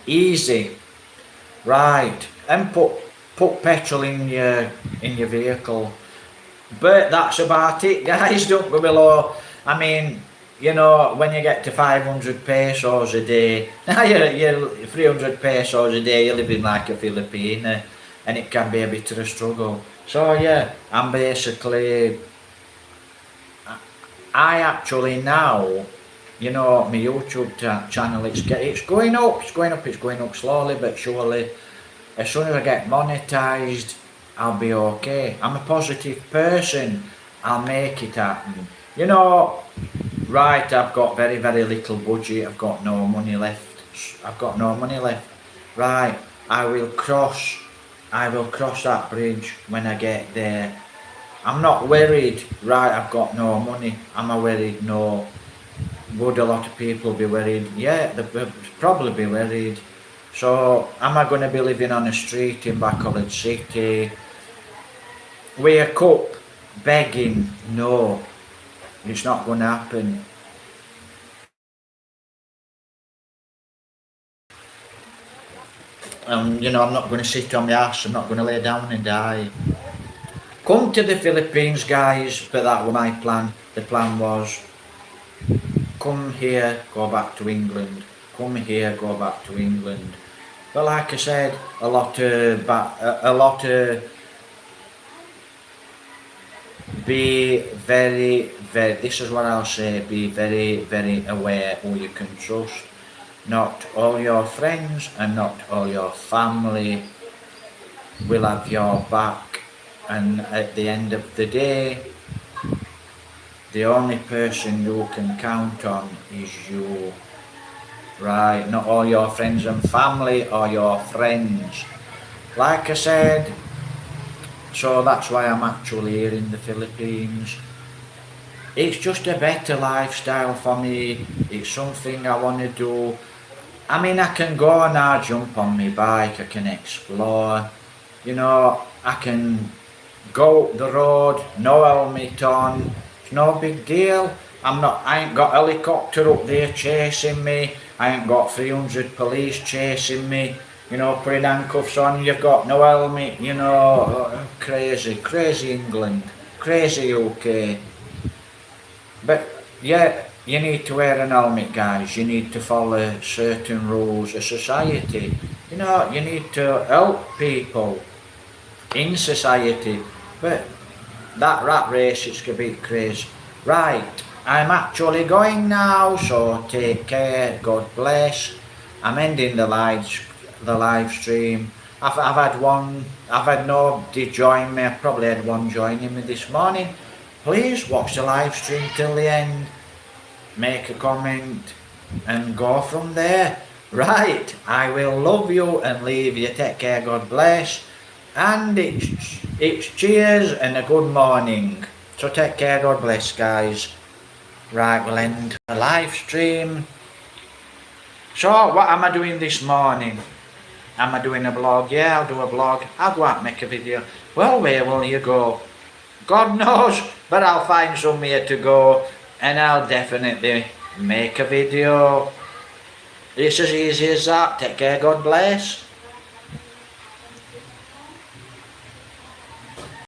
Easy. Right. And put petrol in your vehicle. But that's about it, guys. Don't go below. I mean, you know, when you get to 500 pesos a day, you're 300 pesos a day, you're living like a Filipino, and it can be a bit of a struggle. So yeah, I'm basically, I actually now, you know, my YouTube channel, it's going up slowly but surely. As soon as I get monetized, I'll be okay. I'm a positive person, I'll make it happen. You know, right, I've got very, very little budget, I've got no money left. Right, I will cross that bridge when I get there. I'm not worried, right, I've got no money. Am I worried? No. Would a lot of people be worried? Yeah, they'd probably be worried. So, am I going to be living on a street in Bacolod City? With a cup, begging? No. It's not going to happen. You know, I'm not going to sit on my ass, I'm not going to lay down and die. Come to the Philippines, guys, but that was my plan. The plan was, come here, go back to England. Come here, go back to England. But like I said, a lot of be very, very, this is what I'll say, be very, very aware who you can trust. Not all your friends and not all your family will have your back, and at the end of the day, the only person you can count on is you. Right, not all your friends and family or your friends. Like I said, so that's why I'm actually here in the Philippines. It's just a better lifestyle for me. It's something I want to do. I mean, I can go now, jump on my bike, I can explore. You know, I can go up the road, no helmet on. It's no big deal. I ain't got helicopter up there chasing me. I ain't got 300 police chasing me. You know, putting handcuffs on, you've got no helmet, you know, crazy, crazy England, crazy UK. But yeah, you need to wear an helmet, guys. You need to follow certain rules of society. You know, you need to help people in society. But that rat race, it's a bit crazy. Right, I'm actually going now, so take care. God bless. I'm ending the live stream. I've had nobody join me. I probably had one joining me this morning. Please watch the live stream till the end, make a comment and go from there. Right, I will love you and leave you. Take care, God bless. And it's cheers and a good morning. So take care, God bless, guys. Right, we'll end the live stream. So what am I doing this morning? Am I doing a blog? Yeah, I'll do a blog. I'll go out and make a video. Well, where will you go? God knows, but I'll find somewhere to go and I'll definitely make a video. It's as easy as that. Take care, God bless.